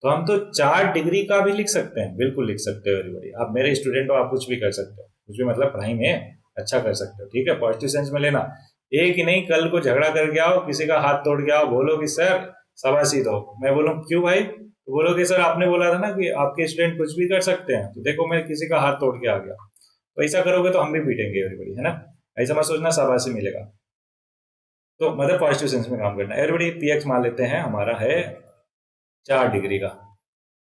तो हम तो 4 डिग्री का भी लिख सकते हैं। बिल्कुल लिख सकते हो एवरीबॉडी, आप मेरे स्टूडेंट हो, आप कुछ भी कर सकते हो, कुछ भी मतलब पढ़ाई में अच्छा कर सकते हो, ठीक है। पॉजिटिव सेंस में लेना, एक ही नहीं, कल को झगड़ा करके आओ, किसी का हाथ तोड़ के आओ, बोलो कि सर शाबाशी दो, मैं बोलूँ क्यों भाई, तो बोलोगे सर आपने बोला था ना कि आपके स्टूडेंट कुछ भी कर सकते हैं, तो देखो मैं किसी का हाथ तोड़ के आ गया। तो ऐसा करोगे तो हम भी पीटेंगे एवरीबॉडी, है ना। ऐसा मत सोचना शाबाशी मिलेगा। तो मतलब पॉजिटिव सेंस में काम करना है एवरीबॉडी। पी एक्स मान लेते हैं हमारा है 4 डिग्री का,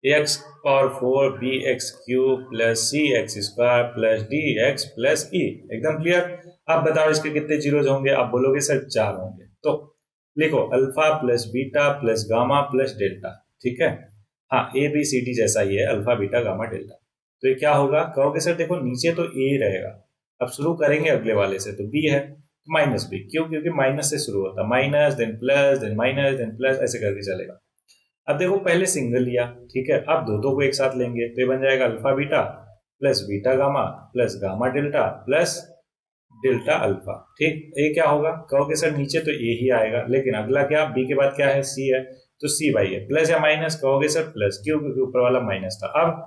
X power 4 B X cube plus C X square plus D X plus E. एकदम क्लियर। आप बताओ इसके कितने जीरोज होंगे? आप बोलोगे सर 4 होंगे, तो लिखो alpha plus beta plus gamma plus delta, ठीक है। हाँ, ए बी सी डी जैसा ही है, अल्फा बीटा गामा डेल्टा। तो ये क्या होगा? कहोगे सर देखो नीचे तो ए रहेगा, अब शुरू करेंगे अगले वाले से, तो बी है, माइनस बी, क्यों? क्योंकि माइनस से शुरू होता है, minus then plus then minus then plus, ऐसे करके चलेगा। अब देखो पहले सिंगल लिया, ठीक है, अब दो दो को एक साथ लेंगे, तो ये बन जाएगा alpha beta plus beta gamma plus gamma delta plus delta alpha, ठीक। ये क्या होगा? कहोगे सर नीचे तो ए ही आएगा, लेकिन अगला क्या? बी के बाद क्या है? सी है, तो सी बाई है, प्लस या माइनस? कहोगे सर प्लस, क्यों? क्योंकि ऊपर वाला माइनस था। अब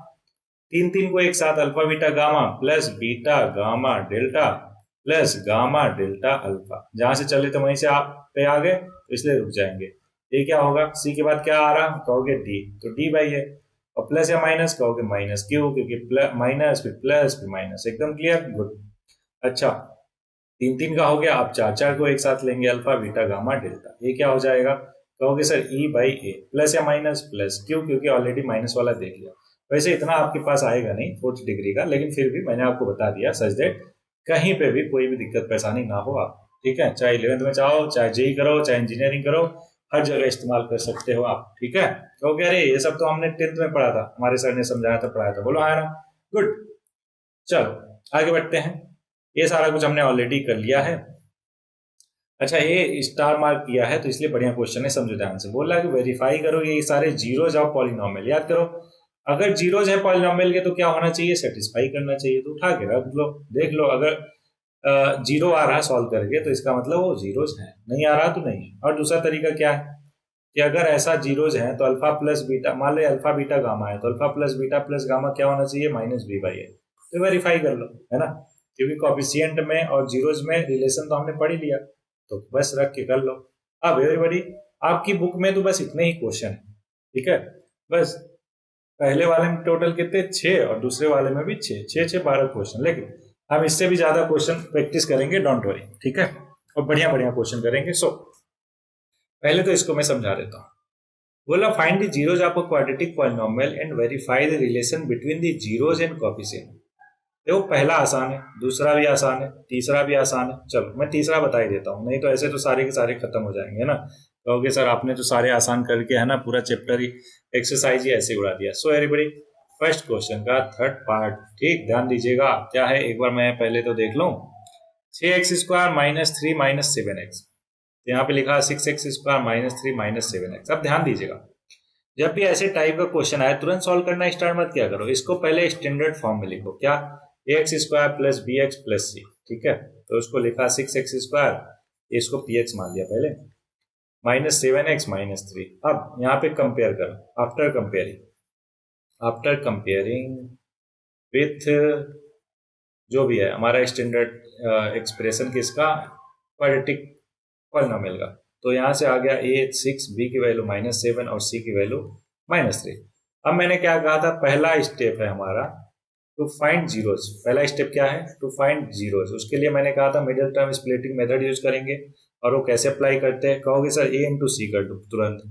तीन तीन को एक साथ, alpha beta gamma plus beta gamma delta plus gamma delta alpha, जहां से चले तो वहीं से आप पे आ गए, तो इसलिए रुक जाएंगे। ये क्या होगा? सी के बाद क्या आ रहा? कहोगे डी, तो डी बाई है, और प्लस या माइनस? कहोगे माइनस, क्यों? क्योंकि माइनस फिर माइनस। एकदम क्लियर? गुड। अच्छा, तीन तीन का हो गया, अब चार चार को एक साथ लेंगे, अल्फा बीटा गामा डेल्टा। ये क्या हो जाएगा? कहोगे sir E by A, plus या माइनस? प्लस, क्यों? क्योंकि ऑलरेडी माइनस वाला देख लिया। वैसे इतना आपके पास आएगा नहीं 4th डिग्री का, लेकिन फिर भी मैंने आपको बता दिया सच दैट कहीं पे भी कोई भी दिक्कत परेशानी ना हो आप, ठीक है। चाहे 11th में चाहो, चाहे जेई करो, चाहे इंजीनियरिंग करो, हर जगह इस्तेमाल कर सकते हो आप, ठीक है। तो कह रहे ये सब तो हमने 10th में पढ़ा था, हमारे सर ने समझाया था, पढ़ाया था, बोलो हाँ ना। गुड। चलो आगे बढ़ते हैं। ये सारा कुछ हमने ऑलरेडी कर लिया है। अच्छा, ये स्टार मार्क किया है तो इसलिए बढ़िया क्वेश्चन है, समझो ध्यान से। बोल रहा है कि वेरीफाई करो ये सारे जीरोज ऑफ पॉलिनोमियल। याद करो, अगर जीरोज है पॉलिनोमियल के तो क्या होना चाहिए? सेटिस्फाई करना चाहिए। तो उठा के रख लो, देख लो, अगर जीरो आ रहा सॉल्व करके तो इसका मतलब वो जीरोज है, नहीं आ रहा तो नहीं है। और दूसरा तरीका क्या है कि अगर ऐसा जीरोज है तो अल्फा प्लस बीटा, मान लो अल्फा बीटा गामा है तो alpha plus beta plus gamma क्या होना चाहिए, माइनस बी बाई ए। तो वेरीफाई कर लो, है ना, क्योंकि कॉफिशिएंट में और जीरोज में रिलेशन तो हमने पढ़ ही लिया, तो बस रख के कर लो। अब एवरीबॉडी, आपकी बुक में तो बस इतने ही क्वेश्चन है, ठीक है, बस पहले वाले में टोटल कितने, 6, और दूसरे वाले में भी 6, 6 6 12 क्वेश्चन, लेकिन हम इससे भी ज्यादा क्वेश्चन प्रैक्टिस करेंगे, डोंट वरी, ठीक है, और बढ़िया बढ़िया क्वेश्चन करेंगे। सो पहले तो इसको मैं समझा देता हूँ। बोला find the zeros of a quadratic polynomial and verify the relation between the zeros and coefficient. देखो पहला आसान है, दूसरा भी आसान है, तीसरा भी आसान है। चलो मैं तीसरा बता ही देता हूँ, नहीं तो ऐसे तो सारे के सारे खत्म हो जाएंगे ना, कहोगे सर आपने तो सारे आसान करके है ना पूरा चैप्टर ही एक्सरसाइज ही ऐसे उड़ा दिया। सो एवरीबॉडी, फर्स्ट क्वेश्चन का थर्ड पार्ट, ठीक, ध्यान दीजिएगा क्या है, एक बार मैं पहले तो देख लूं। 6x² माइनस 3 माइनस 7x, यहाँ पे लिखा 6x² माइनस 3 माइनस 7x। अब ध्यान दीजिएगा, जब भी ऐसे टाइप का क्वेश्चन आए तुरंत सॉल्व करना स्टार्ट मत किया करो, इसको पहले स्टैंडर्ड फॉर्म में लिखो, क्या, ax² plus bx plus c, ठीक है, तो उसको लिखा 6x², इसको px मान लिया पहले, माइनस 7x माइनस 3। अब यहाँ पे कंपेयर करो, आफ्टर कंपेयरिंग विथ जो भी है हमारा स्टैंडर्ड एक्सप्रेशन किसका, क्वाड्रेटिक पॉलिनोमियल का, तो यहाँ से आ गया a 6, b की वैल्यू -7 और c की वैल्यू -3। अब मैंने क्या कहा था, पहला स्टेप है हमारा टू फाइंड जीरोज, पहला स्टेप क्या है, टू फाइंड जीरोज। उसके लिए मैंने कहा था middle term splitting method use करेंगे, और वो कैसे अप्लाई करते हैं, कहोगे सर a इंटू सी कर दो तुरंत,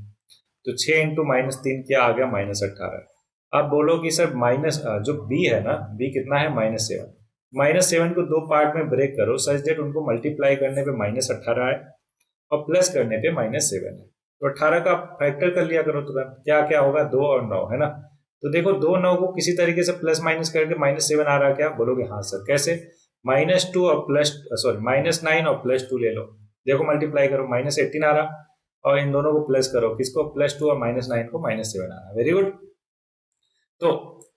तो 6 इंटू -3 क्या आ गया, -18। अब बोलो कि सर माइनस जो b है ना, b कितना है, -7, -7 को दो पार्ट में ब्रेक करो सच दैट उनको मल्टीप्लाई करने पे -18 है और प्लस करने पे -7 है, तो 18 का फैक्टर कर लिया करो तुरंत, क्या क्या होगा, 2 और 9, है ना। तो देखो 2 9 को किसी तरीके से प्लस माइनस करके -7 आ रहा, क्या बोलोगे, हाँ सर कैसे, -2 और प्लस, सॉरी -9 और +2 ले लो, देखो मल्टीप्लाई करो, -18 आ रहा, और इन दोनों को प्लस करो, किसको, +2 और -9 को -7 आ रहा, वेरी गुड। तो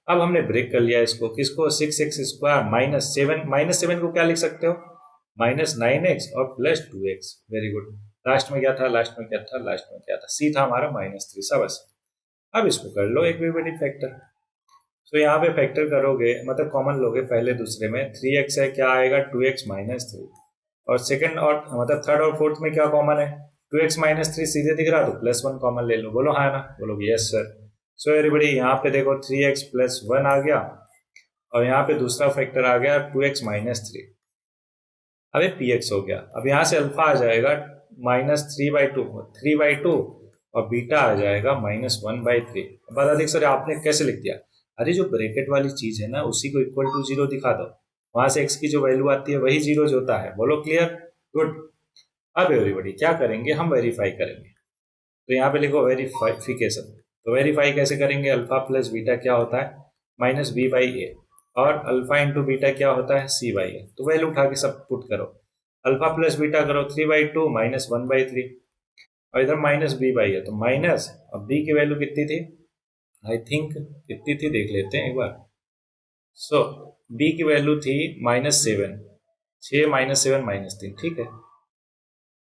अब हमने ब्रेक कर लिया इसको, किसको, 6x² -7 को क्या लिख सकते हो, -9x और +2x, वेरी गुड। लास्ट में क्या था, सी था हमारा -3, सबस। अब इसको कर लो एक भी फैक्टर, तो यहाँ पे फैक्टर करोगे मतलब कॉमन लोगे पहले दूसरे में, 3x है, क्या आएगा, 2x -3, और सेकंड और मतलब थर्ड और फोर्थ में क्या कॉमन है, 2x -3 सीधे दिख रहा, तो +1 कॉमन ले लो, बोलो हाँ ना, बोलोगे यस सर। सो एवरीबॉडी यहाँ पे देखो 3x + 1 आ गया, और यहाँ पे दूसरा फैक्टर आ गया 2x -3, अबे px हो गया। अब यहाँ से अल्फा आ जाएगा -3/2, और बीटा आ जाएगा -1/3। बता देख सर आपने कैसे लिख दिया, अरे जो ब्रैकेट वाली चीज है ना उसी को इक्वल टू 0 दिखा दो, वहां से x की जो वैल्यू आती है वही जीरो होता है, बोलो क्लियर, गुड। अब एवरीबॉडी क्या करेंगे, हम वेरीफाई करेंगे, तो यहाँ पे लिखो वेरीफिकेशन। तो वेरीफाई कैसे करेंगे, अल्फा प्लस बीटा क्या होता है, -b/a, और अल्फा इंटू बीटा क्या होता है, c/a। तो वैल्यू उठा के सब पुट करो, अल्फा प्लस बीटा करो 3/2 -1/3, और इधर -b/a, तो माइनस, अब b की वैल्यू कितनी थी, आई थिंक कितनी थी देख लेते हैं एक बार। सो b की वैल्यू थी -7, 6 -7 -3, ठीक है,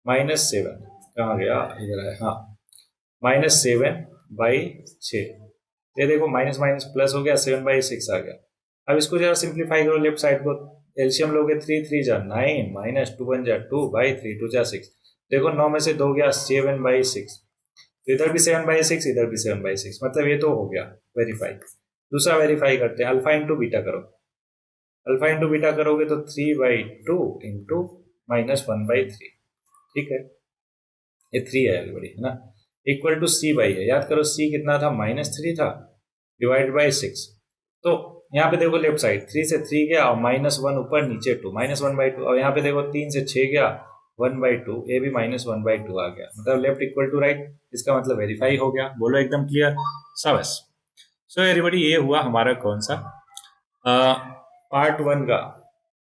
-7 कहाँ गया, इधर है, हाँ, -7/6, ये देखो माइनस माइनस प्लस हो गया, 7/6 आ गया। अब इसको जरा सिंप्लीफाई करो, लेफ्ट साइड को एलसीएम लोगे, 3 3 जा 9, -2 1 जा 2/3, 2 जा 6, देखो 9 में से 2 गया, 7/6, तो इधर भी 7/6, इधर भी 7/6, मतलब ये तो हो गया वेरीफाई। दूसरा वेरीफाई करते हैं, अल्फा इंटू बीटा करो, अल्फा इंटू बीटा करोगे तो 3/2 इंटू -1/3, ठीक है, ये 3 है एवरीबॉडी, है ना, इक्वल टू c/a, याद करो c कितना था, -3 था, डिवाइड बाई 6। तो यहाँ पे देखो लेफ्ट साइड 3 से 3 गया, और -1 ऊपर नीचे 2, -1/2, और यहाँ पे देखो 3 से 6 गया, 1/2, ये भी -1/2 आ गया, मतलब लेफ्ट इक्वल टू राइट, इसका मतलब वेरीफाई हो गया, बोलो एकदम क्लियर, सबस। सो एवरीबॉडी ये हुआ हमारा कौन सा, पार्ट 1 का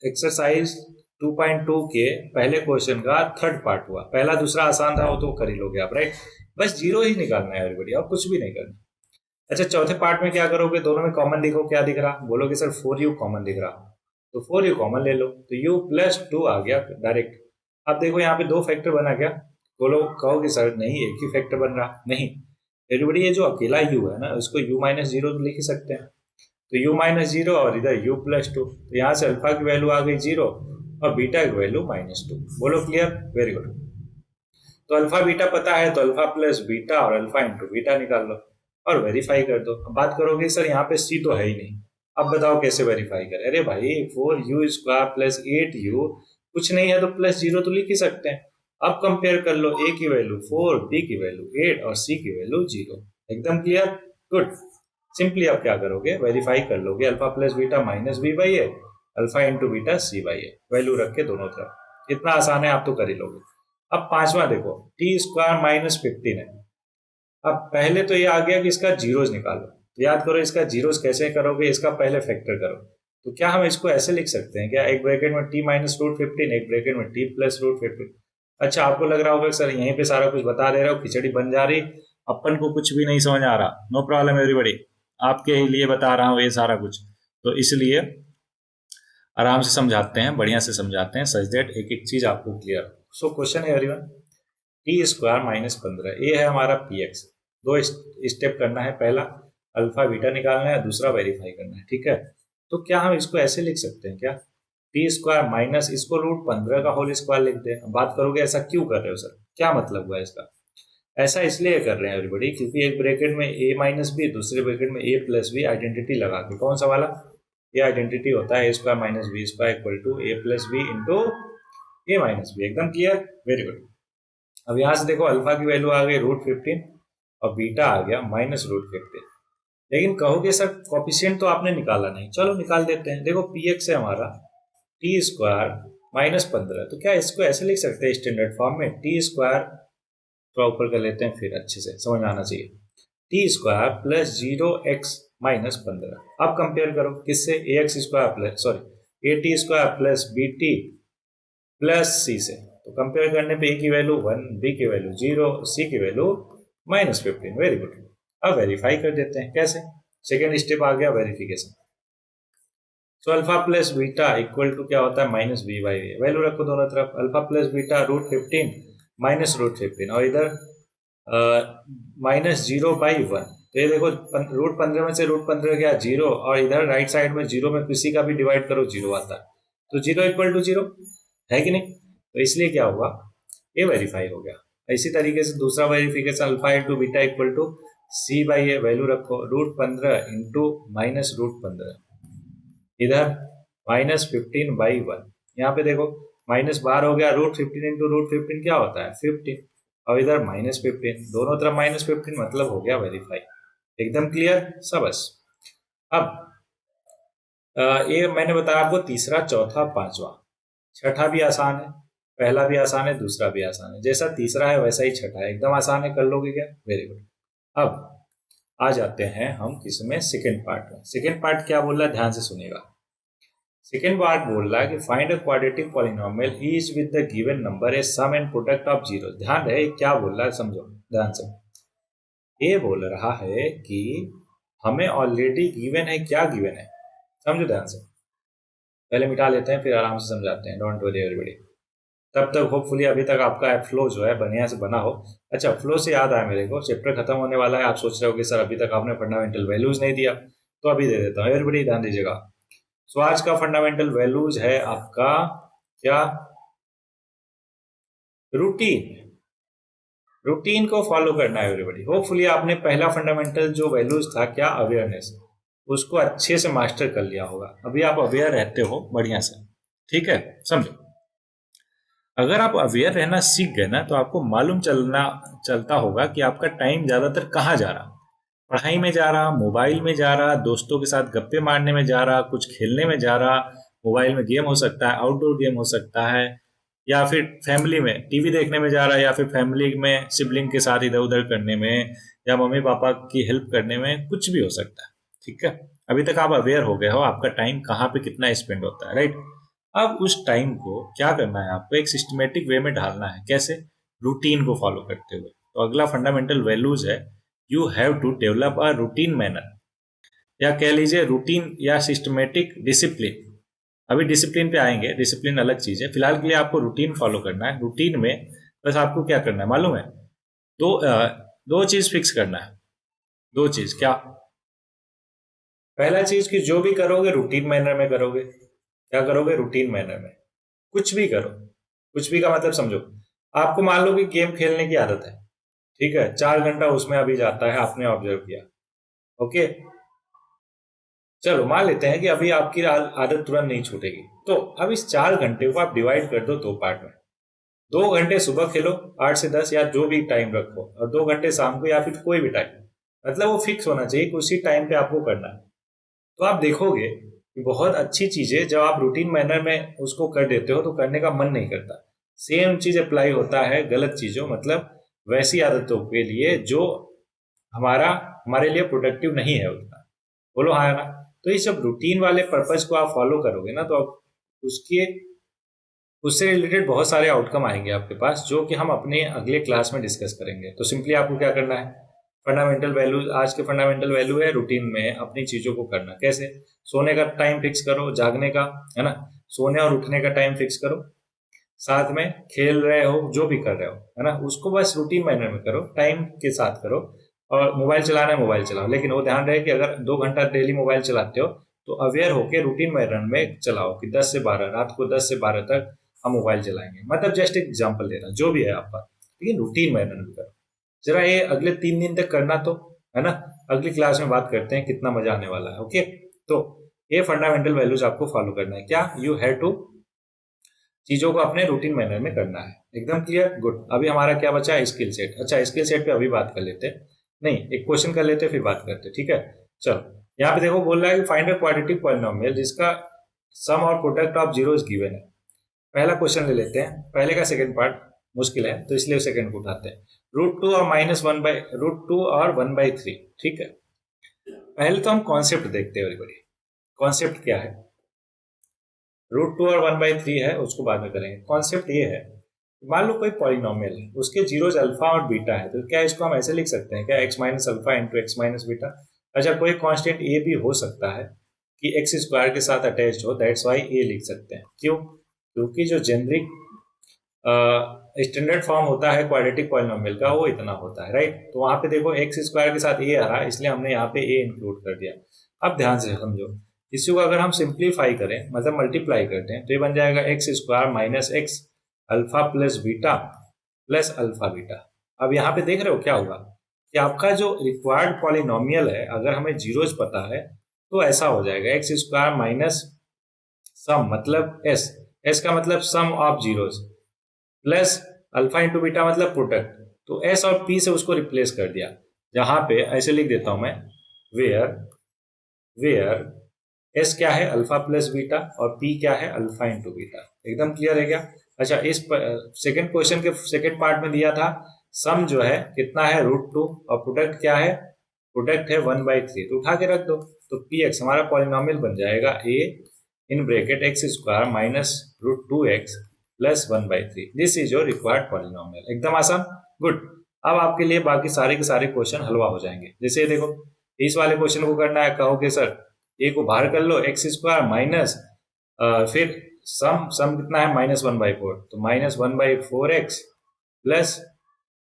एक्सरसाइज 2.2 के पहले क्वेश्चन का थर्ड पार्ट हुआ। पहला दूसरा आसान था, वो तो कर ही लोगे आप, राइट, बस जीरो ही निकालना है एवरीबॉडी, और कुछ भी नहीं करना। अच्छा चौथे पार्ट में क्या करोगे, दोनों में कॉमन दिखो, क्या दिख रहा, बोलोगे सर 4u कॉमन दिख रहा, तो 4u कॉमन ले लो, तो u+2 आ गया डायरेक्ट। अब देखो यहाँ पे दो फैक्टर बना क्या, बोलो कहोगे सर नहीं एक ही फैक्टर बन रहा, नहीं एवरीबडी ये जो अकेला u है ना उसको u-0 तो लिख ही सकते हैं, तो u-0 और इधर u+2, तो यहाँ से अल्फा की वैल्यू आ गई 0 और बीटा की वैल्यू -2। बोलो क्लियर, वेरी गुड। तो अल्फा बीटा पता है तो अल्फा प्लस बीटा और अल्फा इंटू बीटा निकाल लो और वेरीफाई कर दो। अब बात करोगे सर यहाँ पे सी तो है ही नहीं, अब बताओ कैसे वेरीफाई करें। अरे भाई 4u² प्लस 8u कुछ नहीं है तो +0 तो लिख ही सकते हैं। अब कंपेयर कर लो, ए की वैल्यू 4, बी की वैल्यू 8 और सी की वैल्यू 0। एकदम क्लियर, गुड। सिंपली आप क्या करोगे, वेरीफाई कर लोगे alpha plus beta -b/a, alpha into beta c/a, value रख के दोनों तरफ। इतना आसान है, आप तो कर ही लोगे। अब पांचवा देखो, t² -15 है। अब पहले तो ये आ गया कि इसका जीरोस निकालो, तो याद करो इसका जीरोस कैसे करोगे, इसका पहले फैक्टर करो। तो क्या हम इसको ऐसे लिख सकते हैं क्या, एक ब्रैकेट में t -√15, एक ब्रैकेट में t +√15। अच्छा आपको लग रहा होगा सर यहीं पे सारा कुछ बता दे रहे हो, खिचड़ी बन जा रही, अपन को कुछ भी नहीं समझ आ रहा। नो प्रॉब्लम एवरीबॉडी, आपके ही लिए बता रहा हूँ ये सारा कुछ, तो इसलिए आराम से समझाते हैं, बढ़िया से समझाते हैं सच दैट एक एक चीज आपको क्लियर। सो क्वेश्चन है एवरीवन, t² -15, ये है हमारा px। दो स्टेप करना है, पहला अल्फा बीटा निकालना है, दूसरा वेरीफाई करना है, ठीक है। तो क्या हम इसको ऐसे लिख सकते हैं क्या, t² माइनस इसको √15 का होल स्क्वायर लिख दे। बात करोगे ऐसा क्यों कर रहे हो सर, क्या मतलब हुआ इसका। ऐसा इसलिए कर रहे हैं एवरीबॉडी क्योंकि एक ब्रैकेट में a-b, दूसरे ब्रैकेट में a+b आइडेंटिटी लगा के, कौन सा वाला, ये आइडेंटिटी होता है a² - b² = a+b into a-b। एकदम क्लियर, वेरी गुड। अब यहाँ से देखो अल्फा की वैल्यू आ गई √15 और बीटा आ गया -√15। लेकिन कहोगे सर कॉफिशिएंट तो आपने निकाला नहीं, चलो निकाल देते हैं। देखो px है हमारा t² -15, तो क्या इसको ऐसे लिख सकते हैं स्टैंडर्ड फॉर्म में, t² थोड़ा ऊपर कर लेते हैं फिर अच्छे से समझ आना चाहिए, t² + 0x - 15। अब कंपेयर करो किससे, at² + bt + c से। तो कंपेयर करने पे a की वैल्यू 1, b की वैल्यू 0, c की वैल्यू -15। Very good. अब वेरीफाई कर देते हैं, कैसे, सेकेंड स्टेप आ गया verification. So alpha plus beta equal to क्या होता है, -b/a, वैल्यू रखो दोनों तरफ, अल्फा प्लस बीटा √15 -√15 और इधर -0/1। तो ये देखो √15 में से √15 गया 0 और इधर राइट साइड में 0 में किसी का भी डिवाइड करो 0 आता है, तो 0 = 0 है कि नहीं। तो इसलिए क्या हुआ, ये वेरीफाई हो गया। इसी तरीके से दूसरा verification alpha into beta equal to c/a, value रखो √15 इंटू -√15, इधर -15/1। यहाँ पे देखो माइनस बार हो गया, √15 इंटू √15 क्या होता है 15 और इधर -15, दोनों तरफ -15 मतलब हो गया वेरीफाई। एकदम क्लियर सबस। अब ये मैंने बताया आपको तीसरा, चौथा, पांचवा। छठा भी आसान है, पहला भी आसान है, दूसरा भी आसान है, जैसा तीसरा है वैसा ही छठा है, एकदम आसान है, कर लोगे क्या, वेरी गुड। अब आ जाते हैं हम किसमें, सेकेंड पार्ट में। सेकेंड पार्ट क्या बोल रहा है, ध्यान से सुनिएगा। सेकेंड पार्ट बोल रहा है कि find a quadratic polynomial each with the given number a sum and product of zero. ध्यान रहे क्या बोल रहा है, समझो ध्यान से। ये बोल रहा है कि हमें ऑलरेडी गिवन है, क्या गिवन है, समझो ध्यान से। पहले मिटा लेते हैं फिर आराम से समझाते हैं, डोंट वरी एवरीबॉडी। तब तक होपफुली अभी तक आपका फ्लो जो है बढ़िया से बना हो। अच्छा फ्लो से याद आया मेरे को, चैप्टर खत्म होने वाला है, आप सोच रहे हो कि सर अभी तक आपने फंडामेंटल वैल्यूज नहीं दिया, तो अभी दे देता हूँ, एवरीबॉडी ध्यान दीजिएगा। सो आज का फंडामेंटल वैल्यूज है आपका क्या, रूटीन। रूटीन को फॉलो करना है एवरीबॉडी। होपफुली आपने पहला फंडामेंटल जो वैल्यूज था क्या, अवेयरनेस, उसको अच्छे से मास्टर कर लिया होगा। अभी आप अवेयर रहते हो बढ़िया से, ठीक है, समझो। अगर आप अवेयर रहना सीख गए ना तो आपको मालूम चलता होगा कि आपका टाइम ज्यादातर कहाँ जा रहा, पढ़ाई में जा रहा, मोबाइल में जा रहा, दोस्तों के साथ गप्पे मारने में जा रहा, कुछ खेलने में जा रहा। मोबाइल में गेम हो सकता है, आउटडोर गेम हो सकता है, या फिर फैमिली में टीवी देखने में जा रहा है, या फिर फैमिली में सिबलिंग के साथ इधर उधर करने में, या मम्मी पापा की हेल्प करने में, कुछ भी हो सकता है, ठीक है। अभी तक आप अवेयर हो गए हो आपका टाइम कहाँ पे कितना स्पेंड होता है, राइट। अब उस टाइम को क्या करना है, आपको एक सिस्टमेटिक वे में ढालना है, कैसे, रूटीन को फॉलो करते हुए। तो अगला फंडामेंटल वैल्यूज है, you have to develop a routine manner, या कह लीजिए रूटीन या सिस्टमेटिक डिसिप्लिन। अभी डिसिप्लिन पे आएंगे, डिसिप्लिन अलग चीज़ है। फिलहाल के लिए आपको रूटीन फॉलो करना है। रूटीन में बस आपको क्या करना है मालूम है? दो चीज़ फिक्स करना है। दो चीज़ क्या? पहला चीज़ कि जो भी करोगे रूटीन मैनर में करोगे। क्या करोगे? रूटीन मैनर में। कुछ भी करो, कुछ भी का मतलब समझो। आपको मान लो कि गेम खेलने की आदत है, ठीक है, 4 घंटा उसमें अभी जाता है, आपने ऑब्जर्व किया। ओके, चलो मान लेते हैं कि अभी आपकी आदत तुरंत नहीं छूटेगी, तो अब इस 4 घंटे को आप डिवाइड कर दो 2 पार्ट में। 2 घंटे सुबह खेलो 8 से 10 या जो भी टाइम रखो, और 2 घंटे शाम को या फिर कोई भी टाइम, मतलब वो फिक्स होना चाहिए कि उसी टाइम पे आपको करना है। तो आप देखोगे कि बहुत अच्छी चीजें जब आप रूटीन मैनर में उसको कर देते हो तो करने का मन नहीं करता। सेम चीज अप्लाई होता है गलत चीजों, मतलब वैसी आदतों के लिए जो हमारा हमारे लिए प्रोडक्टिव नहीं है उतना। बोलो हाँ है ना? तो ये सब रूटीन वाले पर्पज को आप फॉलो करोगे ना, तो आप उसके उससे रिलेटेड बहुत सारे आउटकम आएंगे आपके पास, जो कि हम अपने अगले क्लास में डिस्कस करेंगे। तो सिंपली आपको क्या करना है, फंडामेंटल वैल्यू, आज के फंडामेंटल वैल्यू है रूटीन में अपनी चीजों को करना। कैसे? सोने का टाइम फिक्स करो, जागने का, है ना, सोने और उठने का टाइम फिक्स करो। साथ में खेल रहे हो, जो भी कर रहे हो, है ना, उसको बस रूटीन मैनर में करो, टाइम के साथ करो। और मोबाइल चलाना है मोबाइल चलाओ, लेकिन वो ध्यान रहे कि अगर 2 घंटा डेली मोबाइल चलाते हो तो अवेयर होके रूटीन मैनर में चलाओ कि 10 से 12, रात को 10 से 12 तक हम मोबाइल चलाएंगे। मतलब जस्ट एक एग्जाम्पल दे रहा, जो भी है आपका, लेकिन रूटीन मैनर में करो। जरा ये अगले 3 दिन तक करना, तो है ना, अगली क्लास में बात करते हैं कितना मजा आने वाला है। ओके, तो ये फंडामेंटल वैल्यूज आपको फॉलो करना है। क्या? यू हैव टू चीजों को अपने रूटीन मैनर में करना है। एकदम क्लियर? गुड। अभी हमारा क्या बचा है? Skill set. अच्छा, स्किल सेट पे अभी बात कर लेते हैं, नहीं एक क्वेश्चन कर लेते हैं फिर बात करते हैं, ठीक है? चलो, यहाँ पे देखो बोल रहा है कि फाइंड अ क्वाड्रेटिक पॉलिनोमियल जिसका सम और प्रोडक्ट ऑफ जीरोस गिवन है। पहला क्वेश्चन ले लेते हैं, पहले का सेकंड पार्ट मुश्किल है तो इसलिए सेकंड को उठाते हैं। √2 और -1/√2 और 1/3, ठीक है। पहले तो हम कॉन्सेप्ट देखते हैं एवरीबॉडी। कॉन्सेप्ट क्या है? √2 और 1/3 है, उसको बाद में करेंगे। कॉन्सेप्ट ये है, मान लो कोई पॉलिनोमियल है, उसके जीरोज अल्फा और बीटा है, तो क्या इसको हम ऐसे लिख सकते हैं क्या? x minus alpha into x minus beta. अच्छा, कोई कांस्टेंट ए भी हो सकता है कि एक्स स्क्वायर के साथ अटैच हो, दैट्स वाई ए लिख सकते हैं। क्यों? क्योंकि जो जेनरिक स्टैंडर्ड फॉर्म होता है क्वाड्रेटिक पॉलिनोमियल का वो इतना होता है, राइट? तो वहां पे देखो एक्स स्क्वायर के साथ ए आ रहा है, इसलिए हमने यहाँ पे ए इंक्लूड कर दिया। अब ध्यान से समझो, इसी को अगर हम सिंप्लीफाई करें, मतलब मल्टीप्लाई करते हैं, तो ये बन जाएगा x square minus x alpha plus beta plus alpha beta. अब यहाँ पे देख रहे हो क्या होगा कि आपका जो रिक्वायर्ड पॉलिनोमियल है, अगर हमें जीरोज पता है तो ऐसा हो जाएगा एक्स स्क्वायर माइनस सम मतलब एस, एस का मतलब sum of zeros, plus alpha into beta मतलब प्रोडक्ट। तो एस और पी से उसको रिप्लेस कर दिया। जहां पे ऐसे लिख देता हूं मैं, वेयर वेयर एस क्या है? अल्फा प्लस बीटा, और पी क्या है? Alpha into beta. एकदम क्लियर है क्या? अच्छा, इस सेकंड क्वेश्चन के सेकंड पार्ट में दिया था सम जो है कितना है? √2, और प्रोडक्ट क्या है? प्रोडक्ट है 1/3, तो उठा के रख दो। तो पी एक्स हमारा पॉलिनोमियल बन जाएगा A in bracket X square minus √2x plus 1/3। This is your required polynomial. एकदम आसान, गुड। अब आपके लिए बाकी सारे के सारे क्वेश्चन हलवा हो जाएंगे। जैसे देखो, इस वाले क्वेश्चन को करना है, कहोगे सर ए को बाहर कर लो, एक्स स्क्वायर माइनस फिर सम सम कितना है? -1/4, तो -1/4x प्लस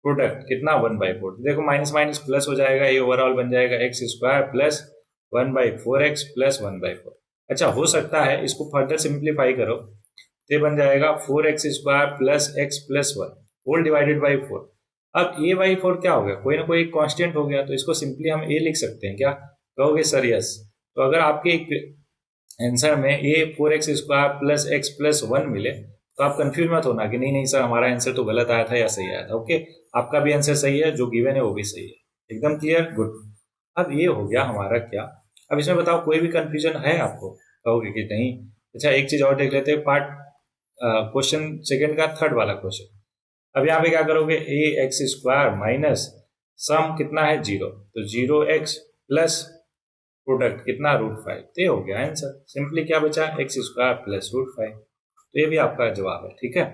प्रोडक्ट कितना? 1/4। देखो माइनस माइनस प्लस हो जाएगा, ये ओवरऑल बन जाएगा x square plus 1/4x plus 1/4। अच्छा, हो सकता है इसको फर्दर सिंप्लीफाई करो, तो ये बन जाएगा 4x square plus x plus 1 whole divided by 4। अब a/4 क्या हो गया? कोई ना कोई एक कांस्टेंट हो गया, तो इसको सिंपली हम a लिख सकते हैं क्या? कहोगे सर यस। तो अगर आपके एक आंसर में a 4x square plus x plus 1 मिले, तो आप कंफ्यूज मत होना कि नहीं नहीं सर हमारा आंसर तो गलत आया था या सही आया था। ओके, आपका भी आंसर सही है, जो गिवन है वो भी सही है। एकदम क्लियर, गुड। अब ये हो गया हमारा क्या। अब इसमें बताओ कोई भी कंफ्यूजन है आपको? कहोगे कि नहीं। अच्छा, एक चीज और देख लेते हैं, पार्ट क्वेश्चन सेकंड का थर्ड वाला क्वेश्चन। अब यहाँ पे क्या करोगे? ए एक्स स्क्वायर माइनस सम कितना है? 0, तो 0x प्लस प्रोडक्ट कितना? √5। तो ये हो गया आंसर। सिंपली क्या बचा? X square plus √5। तो ये भी आपका जवाब है, ठीक है।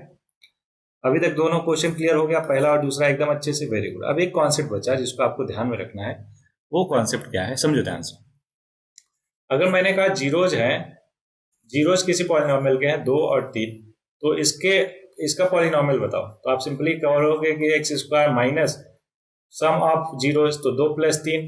अभी तक दोनों क्वेश्चन क्लियर हो गया, पहला और दूसरा एकदम अच्छे से, वेरी गुड। अब एक कॉन्सेप्ट बचा जिसको आपको ध्यान में रखना है। वो कॉन्सेप्ट क्या है? समझो ध्यान से। अगर मैंने कहा जीरोज हैं जीरोस किसी पॉलिनॉमियल के हैं 2 और 3, तो इसका पॉलिनॉमियल बताओ। तो आप सिंपली कहोगे कि x square minus sum of zeros, तो 2 + 3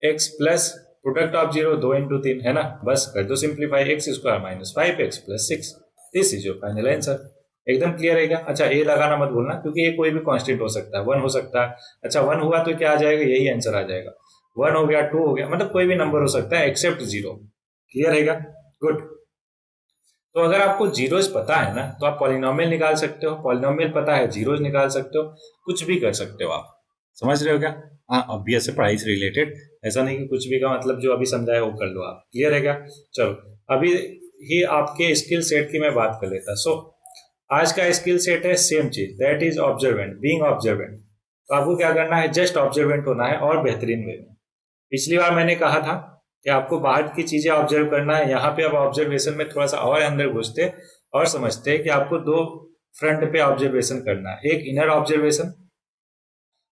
x plus product of zero 2 × 3 है ना, बस कर दो simplify, x square minus 5x + 6। This is your final answer. एकदम क्लियर है क्या? अच्छा, ए लगाना मत भूलना, क्योंकि ये कोई भी कांस्टेंट हो सकता है, 1 हो सकता है। अच्छा 1 हुआ तो क्या आ जाएगा? यही आंसर आ जाएगा। 1 हो गया, 2 हो गया, मतलब कोई भी नंबर हो सकता है एक्सेप्ट जीरो। क्लियर है क्या? गुड। तो अगर आपको जीरोस पता है ना, तो आप पॉलिनॉमियल निकाल सकते हो, पॉलिनॉमियल पता है जीरोस निकाल सकते हो, कुछ भी कर सकते हो आप। समझ रहे हो क्या? हाँ, ऑब्वियस है, पढ़ाई से रिलेटेड, ऐसा नहीं कि कुछ भी का मतलब जो अभी समझाया वो कर लो आप। क्लियर है क्या? चलो, अभी ही आपके स्किल सेट की मैं बात कर लेता। सो आज का स्किल सेट है सेम चीज, that is observant, being observant. तो आपको क्या करना है? जस्ट ऑब्जर्वेंट होना है, और बेहतरीन वे में। पिछली बार मैंने कहा था कि आपको बाहर की चीजें ऑब्जर्व करना है। यहाँ पे अब ऑब्जर्वेशन में थोड़ा सा और अंदर घुसते और समझते हैं कि आपको दो फ्रंट पे ऑब्जर्वेशन करना है, एक इनर ऑब्जर्वेशन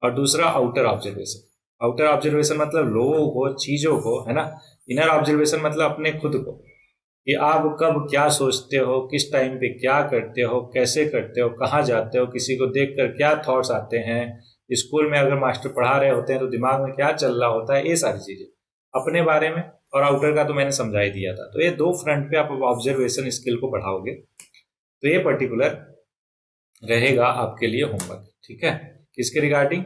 और दूसरा आउटर ऑब्जर्वेशन। आउटर ऑब्जर्वेशन मतलब लोगों को, चीजों को, है ना। इनर ऑब्जर्वेशन मतलब अपने खुद को, कि आप कब क्या सोचते हो, किस टाइम पे क्या करते हो, कैसे करते हो, कहाँ जाते हो, किसी को देखकर क्या थॉट्स आते हैं, स्कूल में अगर मास्टर पढ़ा रहे होते हैं तो दिमाग में क्या चल रहा होता है, ये सारी चीजें अपने बारे में। और आउटर का तो मैंने समझा ही दिया था। तो ये दो फ्रंट पे आप ऑब्जर्वेशन स्किल को बढ़ाओगे, तो ये पर्टिकुलर रहेगा आपके लिए होमवर्क। ठीक है, किसके रिगार्डिंग?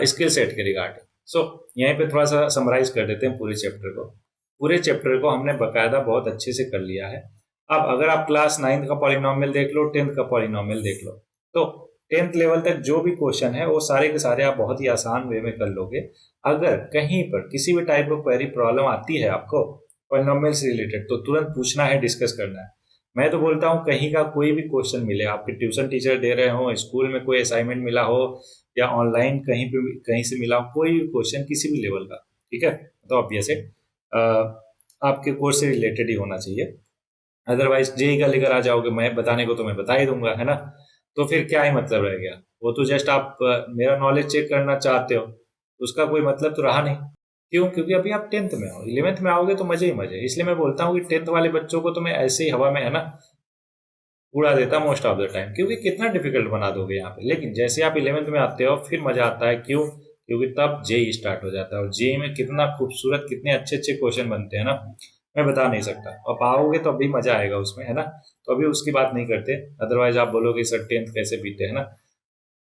स्किल सेट के रिगार्डिंग। सो यहीं पे थोड़ा सा समराइज कर देते हैं पूरे चैप्टर को। पूरे चैप्टर को हमने बकायदा बहुत अच्छे से कर लिया है। अब अगर आप क्लास 9th का पॉलिनोमियल देख लो, 10th का पॉलिनोमियल देख लो, तो 10th लेवल तक जो भी क्वेश्चन है वो सारे के सारे आप बहुत ही आसान वे में कर लोगे। अगर कहीं पर किसी भी टाइप ऑफ क्वेरी प्रॉब्लम आती है आपको पॉलिनोमियल से रिलेटेड, तो तुरंत पूछना है, डिस्कस करना है। मैं तो बोलता हूँ कहीं का कोई भी क्वेश्चन मिले, आपके ट्यूशन टीचर दे रहे हो, स्कूल में कोई असाइनमेंट मिला हो, या ऑनलाइन कहीं पे कहीं से मिला हो, कोई भी क्वेश्चन किसी भी लेवल का, ठीक है, तो ऑब्वियस है आपके कोर्स से रिलेटेड ही होना चाहिए। अदरवाइज जेई का लेकर आ जाओगे, मैं बताने को तो मैं बता ही दूंगा, है ना, तो फिर क्या ही मतलब रह गया। वो तो जस्ट आप मेरा नॉलेज चेक करना चाहते हो, उसका कोई मतलब तो रहा नहीं। क्यों? क्योंकि अभी आप 10th में हो, 11th में आओगे तो मजे ही मजे। इसलिए मैं बोलता हूँ कि 10th वाले बच्चों को तो मैं ऐसे ही हवा में, है ना, उड़ा देता मोस्ट ऑफ द टाइम, क्योंकि कितना डिफिकल्ट बना दोगे यहाँ पे। लेकिन जैसे आप 11th में आते हो फिर मजा आता है। क्यों? क्योंकि तब जेई स्टार्ट हो जाता है, और जेई में कितना खूबसूरत, कितने अच्छे अच्छे क्वेश्चन बनते हैं ना, मैं बता नहीं सकता। अब आओगे तो अभी मजा आएगा उसमें, है ना। तो अभी उसकी बात नहीं करते, अदरवाइज आप बोलोगे सर 10th कैसे बीते, है ना।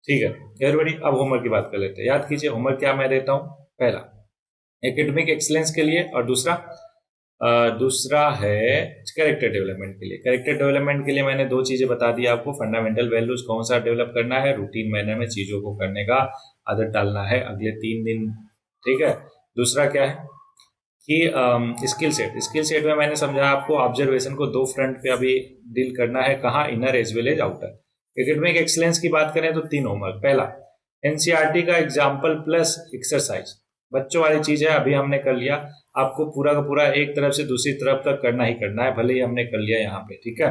ठीक है एवरीबॉडी, अब होमवर्क की बात कर लेते हैं। याद कीजिए होमवर्क क्या मैं देता हूँ। पहला एकेडमिक एक्सीलेंस के लिए, और दूसरा है कैरेक्टर डेवलपमेंट के लिए। कैरेक्टर डेवलपमेंट के लिए मैंने दो चीजें बता दी आपको, फंडामेंटल वैल्यूज कौन सा डेवलप करना है, रूटीन मैनर में चीजों को करने का आदत डालना है अगले 3 दिन। ठीक है, दूसरा क्या है कि स्किल सेट में मैंने समझा आपको ऑब्जर्वेशन को दो फ्रंट पे अभी डील करना है, कहाँ, inner as well as outer. Academic excellence की बात करें तो 3 होमवर्क। पहला एनसीईआरटी का एग्जाम्पल प्लस एक्सरसाइज, बच्चों वाली चीज है, अभी हमने कर लिया। आपको पूरा का पूरा एक तरफ से दूसरी तरफ तक करना ही करना है, भले ही हमने कर लिया यहाँ पे। ठीक है,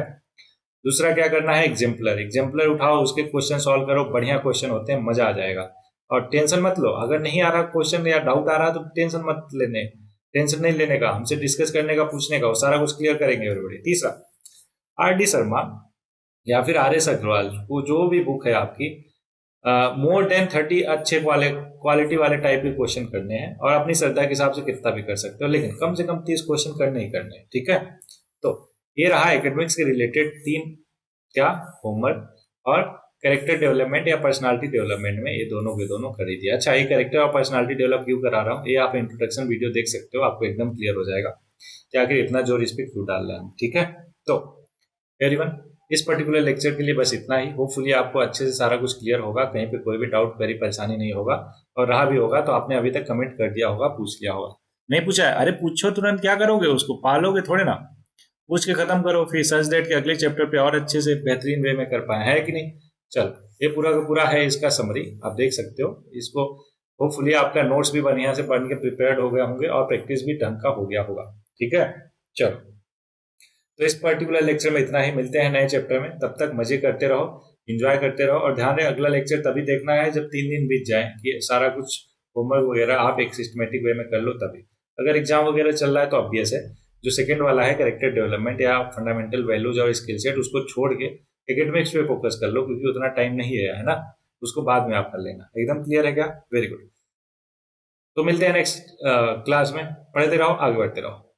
दूसरा क्या करना है, एग्जाम्पलर। एग्जाम्पलर उठाओ, उसके क्वेश्चन सॉल्व करो, बढ़िया क्वेश्चन होते हैं, मजा आ जाएगा। और टेंशन मत लो, अगर नहीं आ रहा क्वेश्चन या डाउट आ रहा तो टेंशन नहीं लेने का, हमसे डिस्कस करने का, पूछने का, वो सारा कुछ क्लियर करेंगे एवरीबॉडी। तीसरा आर डी शर्मा या फिर आर एस अग्रवाल, वो जो भी बुक है आपकी, मोर देन 30 अच्छे क्वालिटी वाले टाइप के क्वेश्चन करने हैं, और अपनी श्रद्धा के हिसाब से कितना भी कर सकते हो, लेकिन कम से कम 30 क्वेश्चन करने ही करने हैं। ठीक है, तो ये रहा एकेडमिक्स के रिलेटेड 3 क्या होमवर्क, और कैरेक्टर डेवलपमेंट या पर्सनालिटी डेवलपमेंट में ये दोनों के दोनों कर ही दिया। अच्छा, ये कैरेक्टर और पर्सनालिटी डेवलप क्यों करा रहा हूँ, ये आप इंट्रोडक्शन वीडियो देख सकते हो, आपको एकदम क्लियर हो जाएगा कि आखिर इतना जोर इस पर क्यों डाल रहा है। ठीक है, तो एवरीवन, इस पर्टिकुलर लेक्चर के लिए बस इतना ही। होपफुली आपको अच्छे से सारा कुछ क्लियर होगा, कहीं पे कोई भी डाउट, कोई परेशानी नहीं होगा, और रहा भी होगा तो आपने अभी तक कमेंट कर दिया होगा, पूछ लिया होगा। नहीं पूछा है, अरे पूछो, तुरंत क्या करोगे, उसको पालोगे थोड़े ना, पूछ के खत्म करो, फिर सच दैट के अगले चैप्टर पे और अच्छे से बेहतरीन वे में कर पाए, है कि नहीं। चल, ये पूरा का पूरा है इसका समरी, आप देख सकते हो इसको। होपफुली आपका नोट्स भी बढ़िया से पढ़ के प्रिपेयर्ड हो गए होंगे, और प्रैक्टिस भी ढंग का हो गया होगा। ठीक है, चलो, तो इस पर्टिकुलर लेक्चर में इतना ही। मिलते हैं नए चैप्टर में, तब तक मजे करते रहो, एंजॉय करते रहो, और ध्यान रहे अगला लेक्चर तभी देखना है जब 3 दिन बीत जाए, कि सारा कुछ होमवर्क वगैरह आप एक सिस्टमेटिक वे में कर लो। तभी अगर एग्जाम वगैरह चल रहा है तो ऑब्वियस है जो सेकंड वाला है कैरेक्टर डेवलपमेंट या फंडामेंटल वैल्यूज और स्किल सेट, उसको छोड़ के एकेडमिक्स पे फोकस कर लो, क्योंकि उतना टाइम नहीं है ना, उसको बाद में आप कर लेना। एकदम क्लियर है क्या? Very good. तो मिलते हैं नेक्स्ट क्लास में, पढ़ते रहो, आगे बढ़ते रहो।